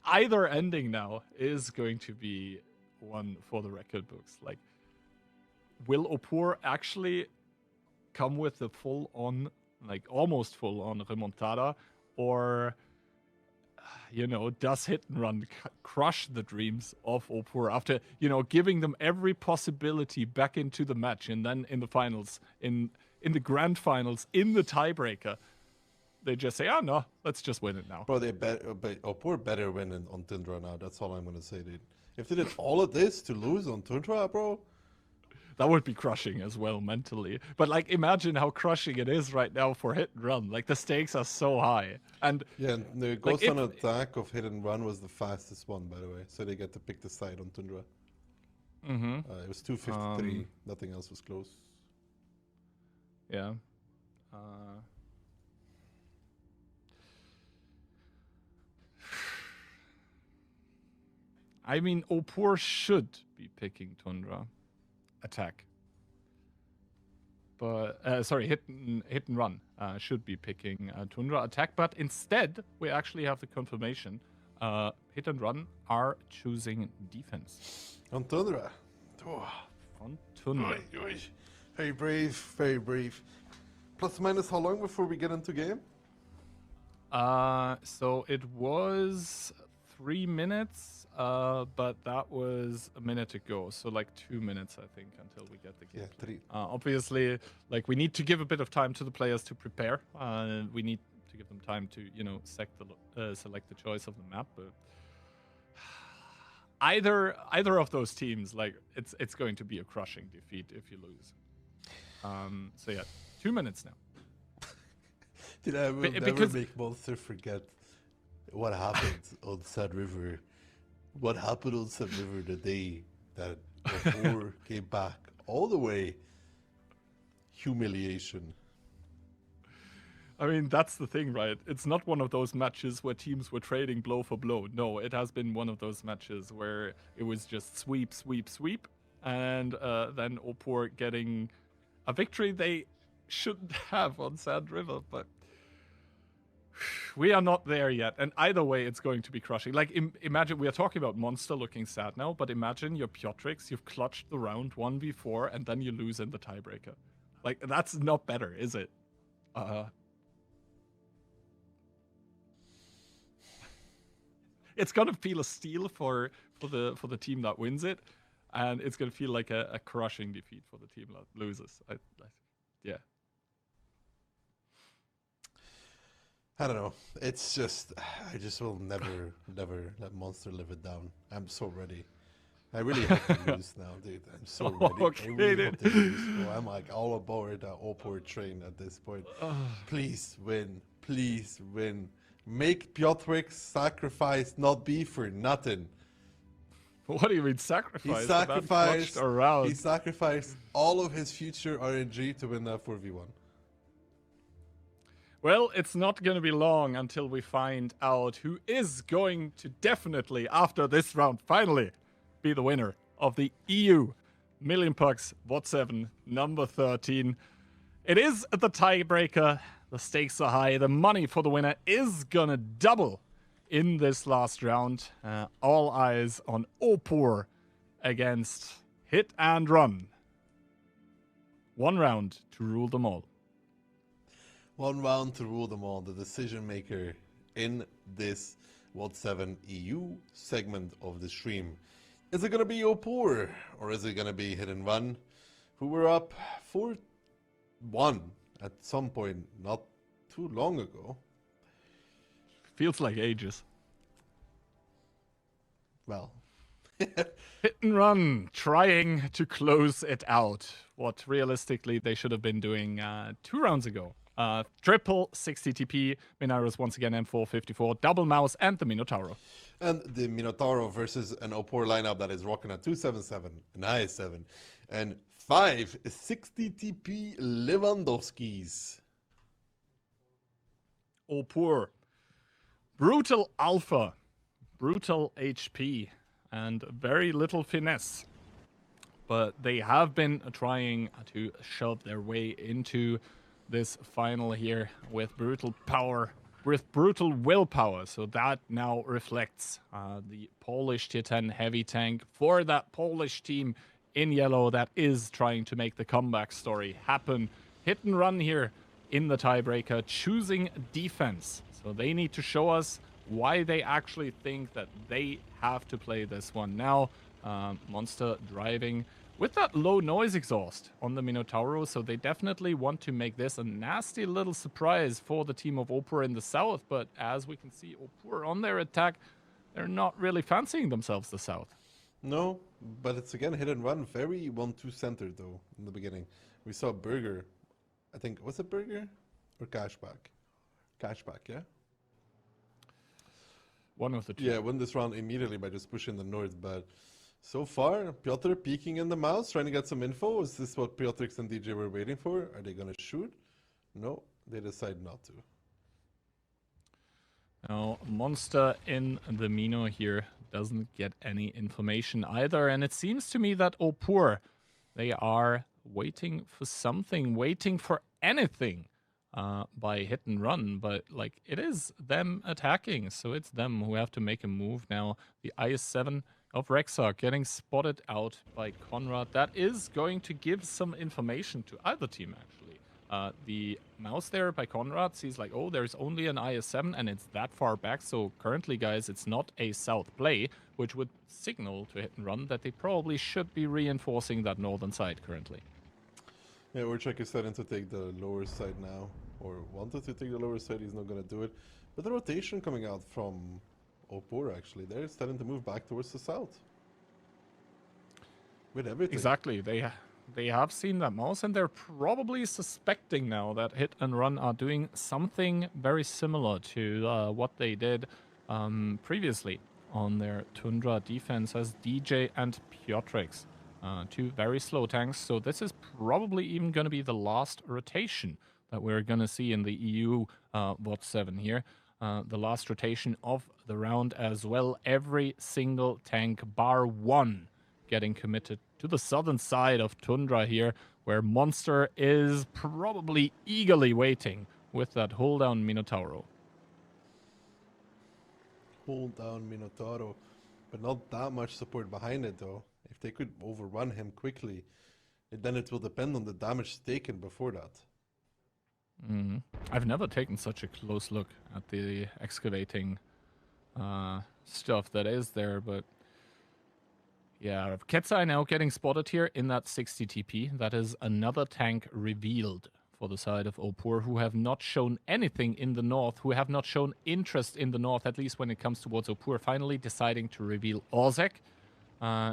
either ending now is going to be one for the record books. Like, will Opur actually come with the full-on, like almost full-on remontada, or does Hit and Run crush the dreams of Opur after, giving them every possibility back into the match, and then in the finals, in the grand finals, in the tiebreaker, they just say, "Oh no, let's just win it now." Bro, Opur better win on Tundra now. That's all I'm gonna say, dude. If they did all of this to lose on Tundra, bro, that would be crushing as well mentally. But like, imagine how crushing it is right now for Hit and Run. Like, the stakes are so high, and yeah, and the Ghost on Attack of Hit and Run was the fastest one, by the way. So they get to pick the side on Tundra. It was 253. Nothing else was close. Yeah. I mean, Opur should be picking Tundra Attack. But, sorry, Hit and Run should be picking Tundra Attack. But instead, we actually have the confirmation. Hit and Run are choosing defense. On Tundra. Oh. On Tundra. Very brave, very brave. Plus minus how long before we get into game? So it was 3 minutes, but that was a minute ago. So like 2 minutes, I think, until we get the game. Yeah, 3. Obviously, like, we need to give a bit of time to the players to prepare. We need to give them time to, select the choice of the map. But either of those teams, like, it's going to be a crushing defeat if you lose. So yeah, 2 minutes now. Did I never make Monster forget what happened on Sad River? What happened on Sad River the day that Opur came back all the way? Humiliation. I mean, that's the thing, right? It's not one of those matches where teams were trading blow for blow. No, it has been one of those matches where it was just sweep, sweep, sweep, and then Opur getting a victory they shouldn't have on Sand River, but we are not there yet. And either way, it's going to be crushing. Like, imagine, we are talking about Monster looking sad now, but imagine you're Piotrix, you've clutched the round 1v4, and then you lose in the tiebreaker. Like, that's not better, is it? It's gonna feel a steal for the team that wins it, and it's gonna feel like a crushing defeat for the team that loses. Yeah. I don't know. It's just, I just will never let Monster live it down. I'm so ready. I really hope to lose now, dude. I'm so ready. Okay, I really hope to lose. Oh, I'm like all aboard the Opur train at this point. Please win. Please win. Make Piotrix sacrifice not be for nothing. What do you mean sacrifice? He sacrificed all of his future RNG to win that 4v1. Well, it's not going to be long until we find out who is going to definitely, after this round, finally be the winner of the EU Million Pucks VOD 7 number 13. It is the tiebreaker. The stakes are high. The money for the winner is going to double in this last round. All eyes on Opur against Hit and Run. 1 round to rule them all. 1 round to rule them all. The decision maker in this World 7 EU segment of the stream. Is it going to be Opur or is it going to be Hit and Run, who were up 4-1 at some point not too long ago? Feels like ages. Well. Hit and Run trying to close it out. What realistically they should have been doing 2 rounds ago. Triple 60 TP, Minaros once again M454, double mouse, and the Minotauro. And the Minotauro versus an Opur lineup that is rocking at 277, an IS7, and 5 60 TP Lewandowskis. Opur. Brutal Alpha, brutal HP, and very little finesse. But they have been trying to shove their way into this final here with brutal power, with brutal willpower. So that now reflects the Polish Tier 10 heavy tank for that Polish team in yellow that is trying to make the comeback story happen. Hit and Run here in the tiebreaker, choosing defense. So they need to show us why they actually think that they have to play this one now. Monster driving with that low noise exhaust on the Minotauro, so they definitely want to make this a nasty little surprise for the team of Opur in the south, but as we can see, Opur on their attack, they're not really fancying themselves the south. No, but it's again hit and run, very 1-2 centered though in the beginning. We saw Burger, I think, was it Burger or Cashback? Cashback, yeah? One of the two. Yeah, win this round immediately by just pushing the north, but so far, Piotr peeking in the mouse, trying to get some info. Is this what Piotrix and DJ were waiting for? Are they going to shoot? No, they decide not to. Now, Monster in the Mino here doesn't get any information either, and it seems to me that Opur, they are waiting for something, waiting for anything by hit and run, but like it is them attacking, so it's them who have to make a move now. The IS-7 of Rexar getting spotted out by Conrad. That is going to give some information to either team, actually. The mouse there by Conrad sees like, oh, there's only an IS-7 and it's that far back. So currently, guys, it's not a south play, which would signal to hit and run that they probably should be reinforcing that northern side currently. Yeah, Urchak is starting to take the lower side now, or wanted to take the lower side. He's not going to do it. But the rotation coming out from Opur, actually, they're starting to move back towards the south. With everything. Exactly. They have seen that mouse, and they're probably suspecting now that hit and run are doing something very similar to what they did previously on their Tundra defense as DJ and Piotrix. Two very slow tanks, so this is probably even going to be the last rotation that we're going to see in the EU Bot 7 here. The last rotation of the round as well. Every single tank, bar one, getting committed to the southern side of Tundra here, where Monster is probably eagerly waiting with that hold down Minotauro. Hold down Minotauro, but not that much support behind it though. If they could overrun him quickly, then it will depend on the damage taken before that. I've never taken such a close look at the excavating stuff that is there, but yeah, Ketzai now getting spotted here in that 60 TP. That is another tank revealed for the side of Opur, who have not shown anything in the north, who have not shown interest in the north, at least when it comes towards Opur, finally deciding to reveal Ozek.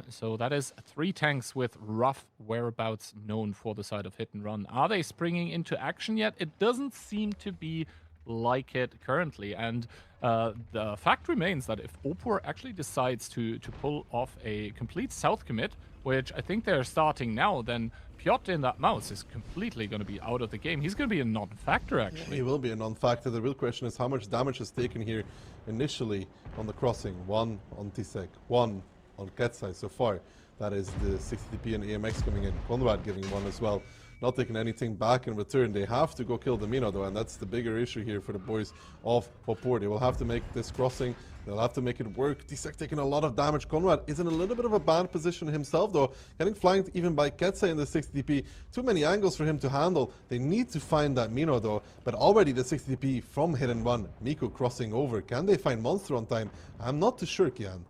So that is 3 tanks with rough whereabouts known for the side of hit and run. Are they springing into action yet? It doesn't seem to be like it currently, and the fact remains that if Opur actually decides to pull off a complete south commit, which I think they're starting now, then Piotr in that mouse is completely going to be out of the game. He's going to be a non-factor, actually. Yeah, he will be a non-factor. The real question is how much damage is taken here initially on the crossing. 1 on Tisek, 1 on Ketzai so far. That is the 60TP and AMX coming in. Conrad giving 1 as well. Not taking anything back in return. They have to go kill the Mino though, and that's the bigger issue here for the boys of Opur. They will have to make this crossing. They'll have to make it work. Tisek taking a lot of damage. Conrad is in a little bit of a bad position himself though. Getting flanked even by Ketzai in the 60TP. Too many angles for him to handle. They need to find that Mino though. But already the 60TP from hit and run. Miko crossing over. Can they find Monster on time? I'm not too sure, Kian.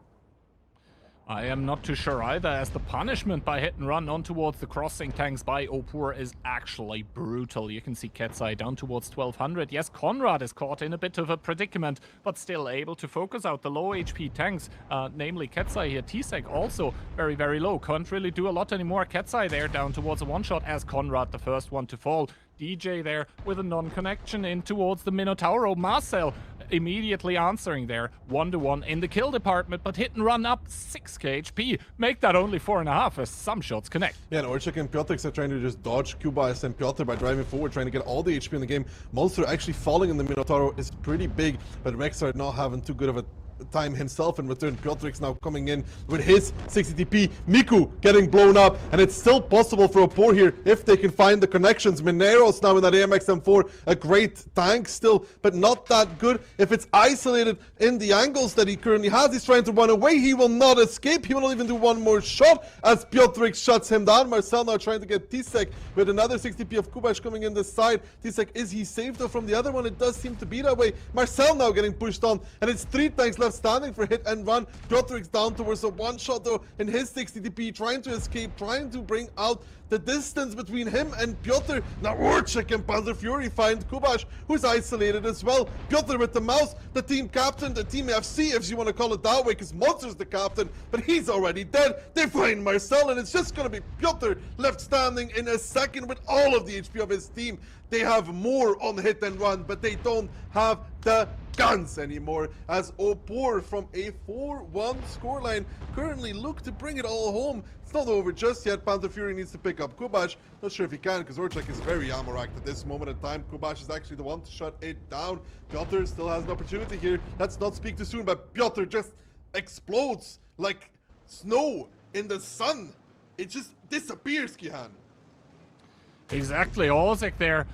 I am not too sure either, as the punishment by hit and run on towards the crossing tanks by Opur is actually brutal. You can see Ketzai down towards 1200. Yes, Conrad is caught in a bit of a predicament, but still able to focus out the low HP tanks, namely Ketzai here. Tisek also very, very low. Can't really do a lot anymore. Ketzai there down towards a one-shot as Conrad, the first one to fall. DJ there with a non-connection in towards the Minotauro. Marcel immediately answering there, 1-1 in the kill department, but hit and run up 6k HP. Make that only 4.5 as some shots connect. Yeah, and Orchak and Piotrix are trying to just dodge Kubas and Piotr by driving forward, trying to get all the HP in the game. Monster actually falling in the Minotauro is pretty big, but Rex are not having too good of a time himself in return. Piotrix now coming in with his 60 TP. Miku getting blown up, and it's still possible for Opur here if they can find the connections. Mineros now in that AMX M4, a great tank still, but not that good. If it's isolated in the angles that he currently has, he's trying to run away. He will not escape. He will not even do one more shot as Piotrix shuts him down. Marcel now trying to get Tisek with another 60 P of Kubash coming in this side. Tisek, is he safe though from the other one? It does seem to be that way. Marcel now getting pushed on, and it's 3 tanks left standing for hit and run. Piotrix down towards a one shot though in his 60 TP, trying to escape, trying to bring out the distance between him and Piotr. Now Orchik and Panther Fury find Kubash, who's isolated as well. Piotr with the mouse, the team captain, the team FC, if you want to call it that way, because Monster's the captain, but he's already dead. They find Marcel, and it's just going to be Piotr left standing in a second with all of the HP of his team. They have more on hit and run, but they don't have the guns anymore, as Opur from a 4-1 scoreline currently look to bring it all home. It's not over just yet. Panther Fury needs to pick up Kubash. Not sure if he can, because Orchak is very ammo-racked at this moment in time. Kubash is actually the one to shut it down. Piotr still has an opportunity here. Let's not speak too soon, but Piotr just explodes like snow in the sun. It just disappears, Kihan. Exactly, Ozek there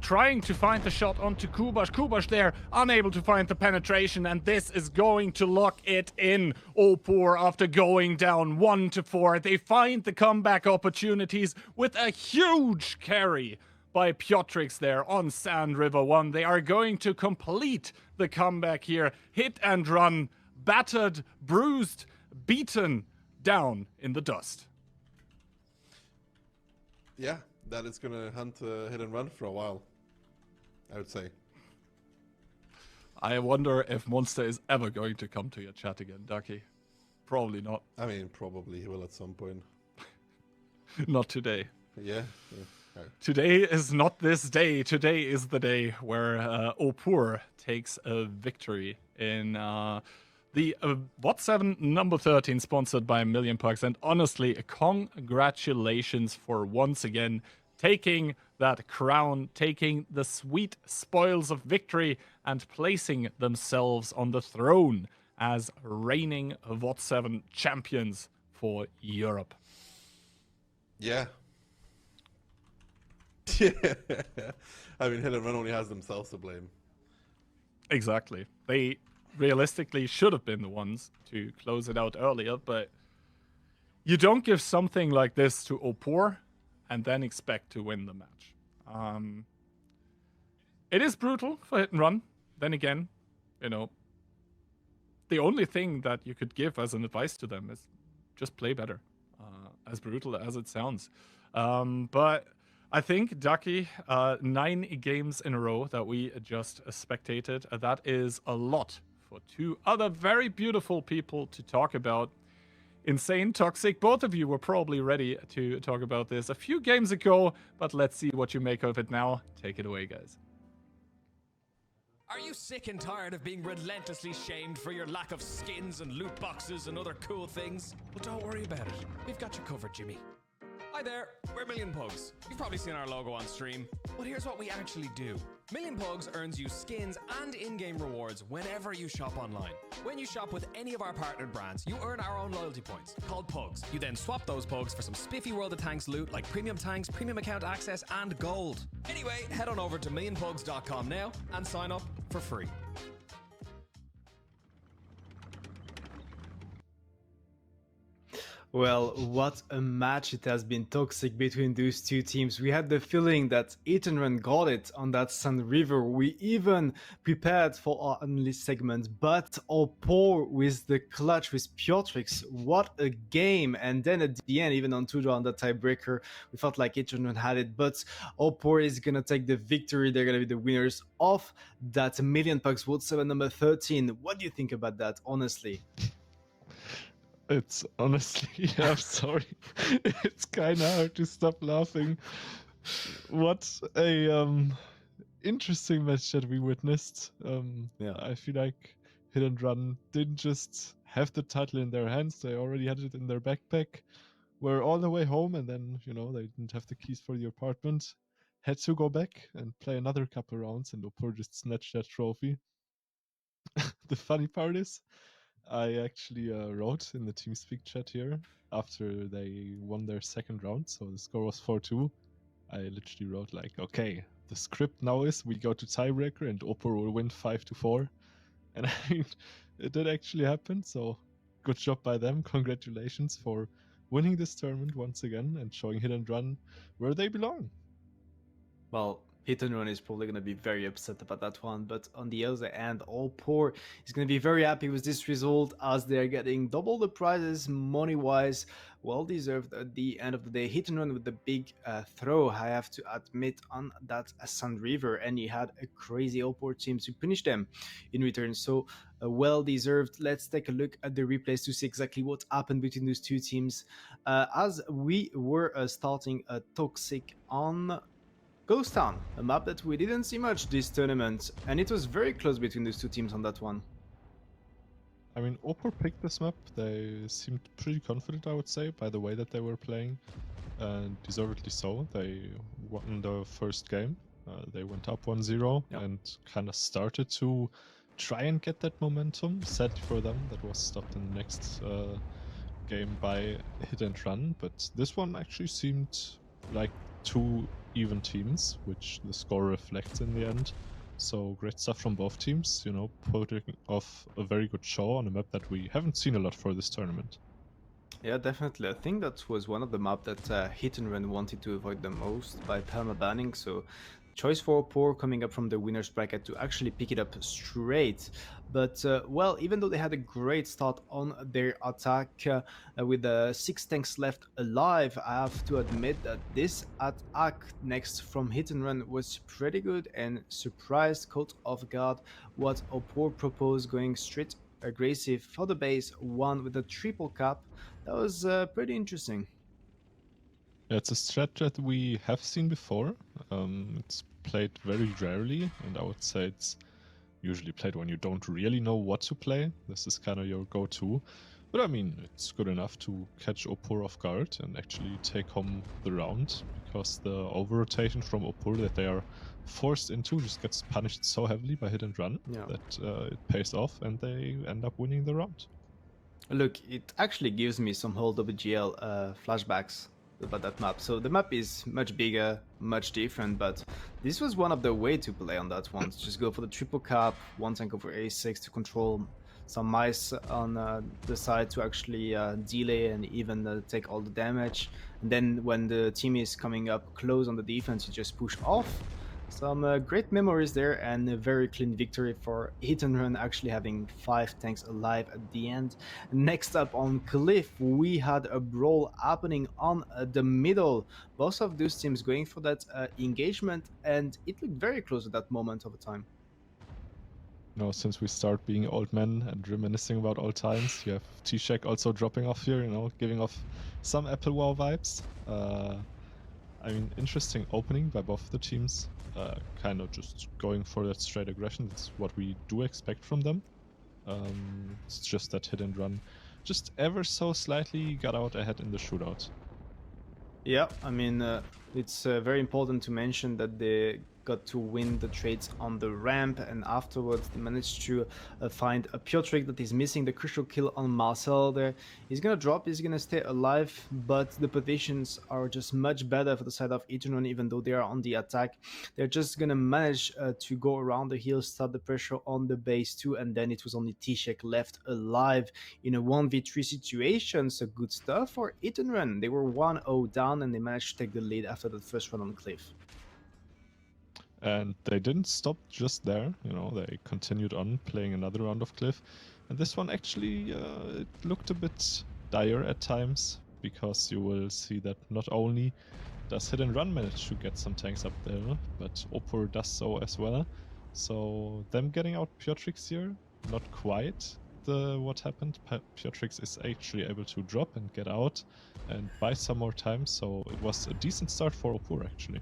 trying to find the shot onto Kubash. Kubash there unable to find the penetration, and this is going to lock it in. Opur, after going down 1-4, they find the comeback opportunities with a huge carry by Piotrix there on Sand River 1. They are going to complete the comeback here. Hit and run, battered, bruised, beaten down in the dust. Yeah. That is going to hunt hit and run for a while, I would say. I wonder if Monster is ever going to come to your chat again, Ducky. Probably not. I mean, probably he will at some point. Not today. Yeah. Right. Today is not this day. Today is the day where Opur takes a victory in the What7 number 13, sponsored by Million Pucks. And honestly, congratulations for once again taking that crown, taking the sweet spoils of victory, and placing themselves on the throne as reigning What7 champions for Europe. Yeah. Yeah. I mean, Hit and Run only has themselves to blame. Exactly. They realistically should have been the ones to close it out earlier, but you don't give something like this to Opur and then expect to win the match. It is brutal for Hit and Run. Then again, you know, the only thing that you could give as an advice to them is just play better, as brutal as it sounds. But I think, Ducky, 9 games in a row that we just spectated, that is a lot for 2 other very beautiful people to talk about. Insane Toxic, both of you were probably ready to talk about this a few games ago, but let's see what you make of it now. Take it away, guys. Are you sick and tired of being relentlessly shamed for your lack of skins and loot boxes and other cool things? Well, don't worry about it. We've got you covered, Jimmy. Hi there, we're Million Pugs. You've probably seen our logo on stream, but here's what we actually do. Million Pugs earns you skins and in-game rewards whenever you shop online. When you shop with any of our partnered brands, you earn our own loyalty points, called Pugs. You then swap those Pugs for some spiffy World of Tanks loot like premium tanks, premium account access, and gold. Anyway, head on over to millionpugs.com now and sign up for free. Well, what a match it has been toxic between those two teams. We had the feeling that Hit and Run got it on that Sand River. We even prepared for our analyst segment, but Opur with the clutch with Piotrix. What a game. And then at the end, even on 2-draw on that tiebreaker, we felt like Hit and Run had it, but Opur is going to take the victory. They're going to be the winners of that Million Pucks What7 number 13. What do you think about that, honestly? It's honestly, I'm sorry. It's kind of hard to stop laughing. What a interesting match that we witnessed. Yeah. I feel like Hit and Run didn't just have the title in their hands; they already had it in their backpack. Were all the way home, and then they didn't have the keys for the apartment. Had to go back and play another couple rounds, and Opur just snatched that trophy. The funny part is, I actually wrote in the TeamSpeak chat here after they won their second round, so the score was 4-2. I literally wrote like, okay, the script now is we go to tiebreaker and Opur will win 5-4. And I mean, it did actually happen, so good job by them. Congratulations for winning this tournament once again and showing Hit and Run where they belong. Well, Hit and Run is probably going to be very upset about that one, but on the other hand, Opur is going to be very happy with this result as they're getting double the prizes money-wise. Well deserved at the end of the day. Hit and Run with the big throw, I have to admit, on that Sand River, and he had a crazy Opur team to punish them in return. So well deserved. Let's take a look at the replays to see exactly what happened between those two teams. As we were starting a Toxic on Ghost Town, a map that we didn't see much this tournament, and it was very close between those two teams on that one. I mean, Opur picked this map. They seemed pretty confident, I would say, by the way that they were playing, and deservedly so. They won the first game. They went up 1-0 and kind of started to try and get that momentum. Sadly for them, that was stopped in the next game by Hit and Run, but this one actually seemed like two even teams, which the score reflects in the end. So great stuff from both teams, you know, putting off a very good show on a map that we haven't seen a lot for this tournament. Yeah, definitely. I think that was one of the maps that Hit and Run wanted to avoid the most by perma banning. So choice for Opur coming up from the winner's bracket to actually pick it up straight. But well, even though they had a great start on their attack with 6 tanks left alive, I have to admit that this attack next from Hit and Run was pretty good and surprised, caught off guard what Opur proposed, going straight aggressive for the base, one with a triple cap. That was pretty interesting. Yeah, it's a strat that we have seen before. It's played very rarely, and I would say it's usually played when you don't really know what to play. This is kind of your go-to. But I mean, it's good enough to catch Opur off guard and actually take home the round, because the over-rotation from Opur that they are forced into just gets punished so heavily by Hit and Run that it pays off and they end up winning the round. Look, it actually gives me some whole WGL flashbacks about that map. So the map is much bigger, much different, but this was one of the way to play on that one. To just go for the triple cap, one tank over A6 to control some mice on the side to actually delay and even take all the damage. And then when the team is coming up close on the defense, you just push off. Some great memories there, and a very clean victory for Hit and Run, actually having 5 tanks alive at the end. Next up on Cliff, we had a brawl happening on the middle. Both of those teams going for that engagement, and it looked very close at that moment of time. You know, since we start being old men and reminiscing about old times, you have T-Shack also dropping off here, you know, giving off some Apple Wow vibes. I mean, interesting opening by both the teams. Kind of just going for that straight aggression. That's what we do expect from them. It's just that Hit and Run just ever so slightly got out ahead in the shootout. Yeah, I mean, it's very important to mention that they got to win the trades on the ramp, and afterwards they managed to find a pure trick that is missing the crucial kill on Marcel there. He's gonna drop, he's gonna stay alive, but the positions are just much better for the side of Hit and Run. Even though they are on the attack, they're just gonna manage to go around the hill, start the pressure on the base too, and then it was only T-Shack left alive in a 1v3 situation. So good stuff for Hit and Run. They were 1-0 down and they managed to take the lead after the first run on Cliff. And they didn't stop just there, you know, they continued on playing another round of Cliff. And this one actually, it looked a bit dire at times, because you will see that not only does Hit and Run manage to get some tanks up there, but Opur does so as well. So them getting out Piotrix here, not quite what happened. Piotrix is actually able to drop and get out and buy some more time, so it was a decent start for Opur actually.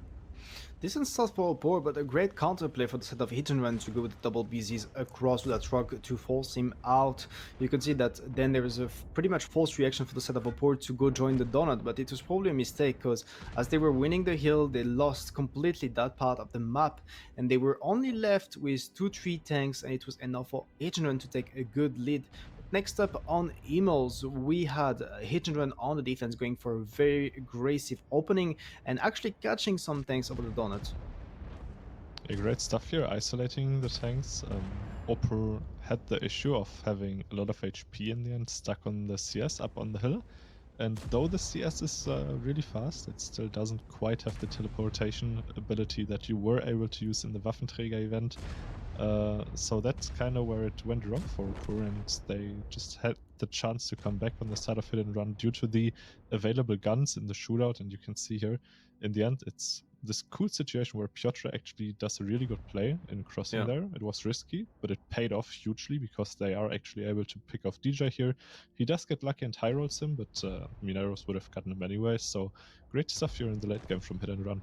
Decent start for Opur, but a great counterplay for the set of hit and run to go with the double BZs across that truck to force him out. You can see that then there is a pretty much forced reaction for the set of Opur to go join the donut, but it was probably a mistake because as they were winning the hill, they lost completely that part of the map and they were only left with 2-3 tanks, and it was enough for hit and run to take a good lead. Next up on emails, we had hit and run on the defense going for a very aggressive opening and actually catching some tanks over the donut. Yeah, great stuff here, isolating the tanks. Opur had the issue of having a lot of HP in the end, stuck on the CS up on the hill. And though the CS is really fast, it still doesn't quite have the teleportation ability that you were able to use in the Waffenträger event. So that's kind of where it went wrong for Opur, and they just had the chance to come back on the side of hit and run due to the available guns in the shootout. And you can see here, in the end, it's this cool situation where Piotr actually does a really good play in crossing there. It was risky, but it paid off hugely because they are actually able to pick off DJ here. He does get lucky and high rolls him, but Mineros would have gotten him anyway. So great stuff here in the late game from hit and run.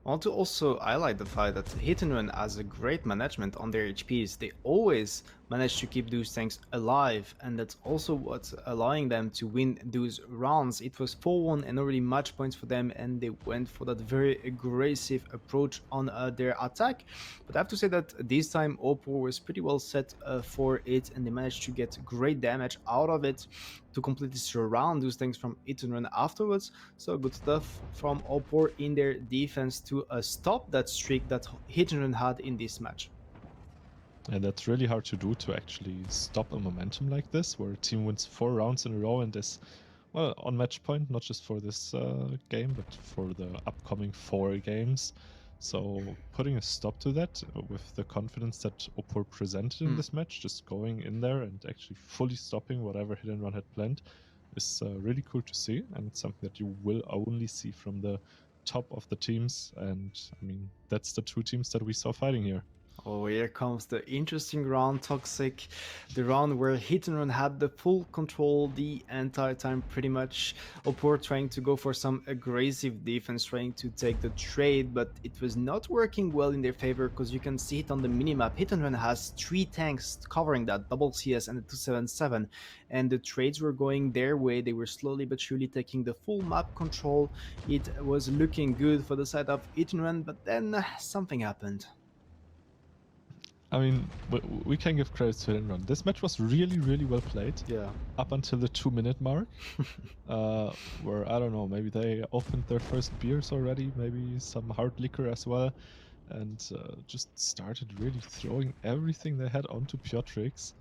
I want to also highlight the fact that Hit and Run has a great management on their HPs. They always manage to keep those tanks alive, and that's also what's allowing them to win those rounds. It was 4-1 and already match points for them, and they went for that very aggressive approach on their attack. But I have to say that this time Opur was pretty well set for it, and they managed to get great damage out of it to completely surround those things from Hit and Run afterwards. So good stuff from Opur in their defense to stop that streak that Hit and Run had in this match. And that's really hard to do, to actually stop a momentum like this, where a team wins 4 rounds in a row and is, well, on match point, not just for this game, but for the upcoming 4 games. So putting a stop to that with the confidence that Opur presented in this match, just going in there and actually fully stopping whatever Hit and Run had planned, is really cool to see, and something that you will only see from the top of the teams. And I mean, that's the 2 teams that we saw fighting here. Oh, here comes the interesting round, Toxic. The round where Hit and Run had the full control the entire time, pretty much. Opur trying to go for some aggressive defense, trying to take the trade, but it was not working well in their favor because you can see it on the minimap. Hit and Run has 3 tanks covering that, double CS and the 277, and the trades were going their way. They were slowly but surely taking the full map control. It was looking good for the side of Hit and Run, but then something happened. I mean, we can give credit to Hit and Run. This match was really, really well played. Yeah. Up until the 2-minute mark, where, I don't know, maybe they opened their first beers already, maybe some hard liquor as well, and just started really throwing everything they had onto Piotrix.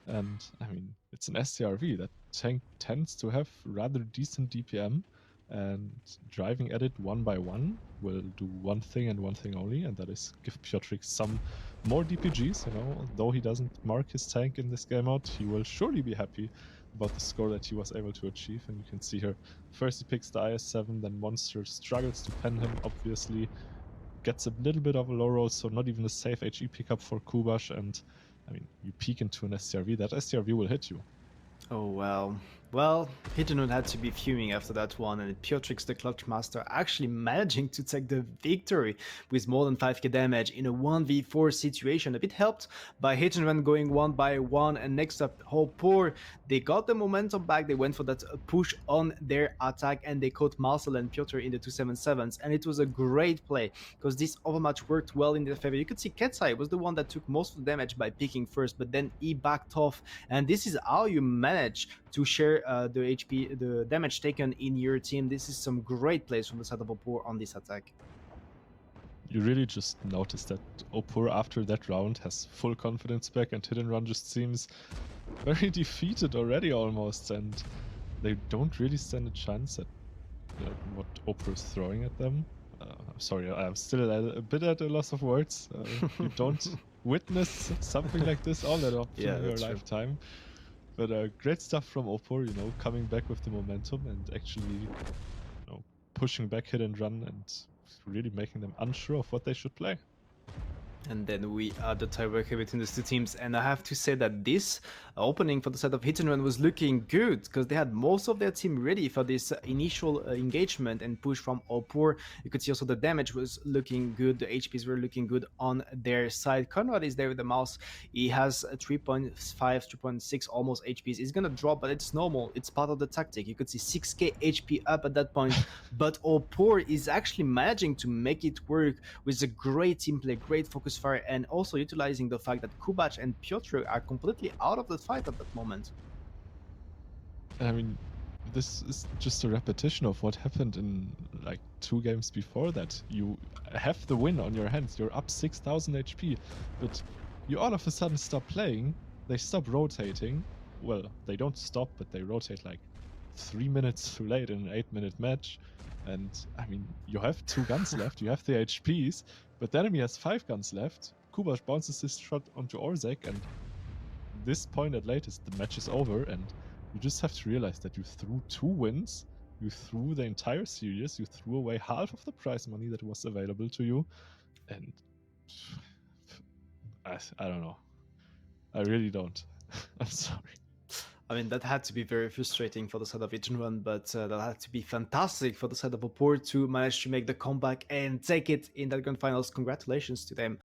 And, I mean, it's an STRV. That tank tends to have rather decent DPM, and driving at it one by one will do one thing and one thing only, and that is give Piotrix some more DPGs. You know, though he doesn't mark his tank in this game out, he will surely be happy about the score that he was able to achieve. And you can see here, first he picks the IS-7, then Monster struggles to pen him, obviously, gets a little bit of a low roll, so not even a safe HE pickup for Kubash. And I mean, you peek into an STRV, that STRV will hit you. Oh well. Well, Hit and Run had to be fuming after that one, and Piotrix the Clutch Master actually managing to take the victory with more than 5k damage in a 1v4 situation. A bit helped by Hit and Run going 1 by 1, and next up Opur. They got the momentum back, they went for that push on their attack, and they caught Marcel and Piotr in the 277s, and it was a great play because this overmatch worked well in their favor. You could see Ketsai was the one that took most of the damage by picking first, but then he backed off, and this is how you manage to share the HP, the damage taken in your team. This is some great plays from the side of Opur on this attack. You really just notice that Opur after that round has full confidence back, and Hit and Run just seems very defeated already almost, and they don't really stand a chance at what Opur is throwing at them. I'm sorry, I'm still a bit at a loss of words. You don't witness something like this all that often in your lifetime. But great stuff from Opur, you know, coming back with the momentum and actually, you know, pushing back Hit and Run and really making them unsure of what they should play. And then we are the tiebreaker between these two teams. And I have to say that this opening for the side of Hit and Run was looking good because they had most of their team ready for this initial engagement and push from Opur. You could see also the damage was looking good. The HPs were looking good on their side. Conrad is there with the mouse. He has 3.5, 3.6 almost HPs. He's going to drop, but it's normal. It's part of the tactic. You could see 6k HP up at that point. But Opur is actually managing to make it work with a great team play, great focus fire, and also utilizing the fact that Kubac and Piotr are completely out of the fight at that moment. I mean, this is just a repetition of what happened in like 2 games before that. You have the win on your hands, you're up 6000 HP, but you all of a sudden stop playing, they stop rotating. Well, they don't stop, but they rotate like 3 minutes too late in an 8-minute match. And I mean, you have 2 guns left, you have the HPs, but the enemy has 5 guns left. Kubac bounces his shot onto Orzek, and this point at latest, the match is over, and you just have to realize that you threw 2 wins, you threw the entire series, you threw away half of the prize money that was available to you, and I don't know. I really don't. I'm sorry. I mean, that had to be very frustrating for the side of Run, but that had to be fantastic for the side of Opur to manage to make the comeback and take it in that grand finals. Congratulations to them.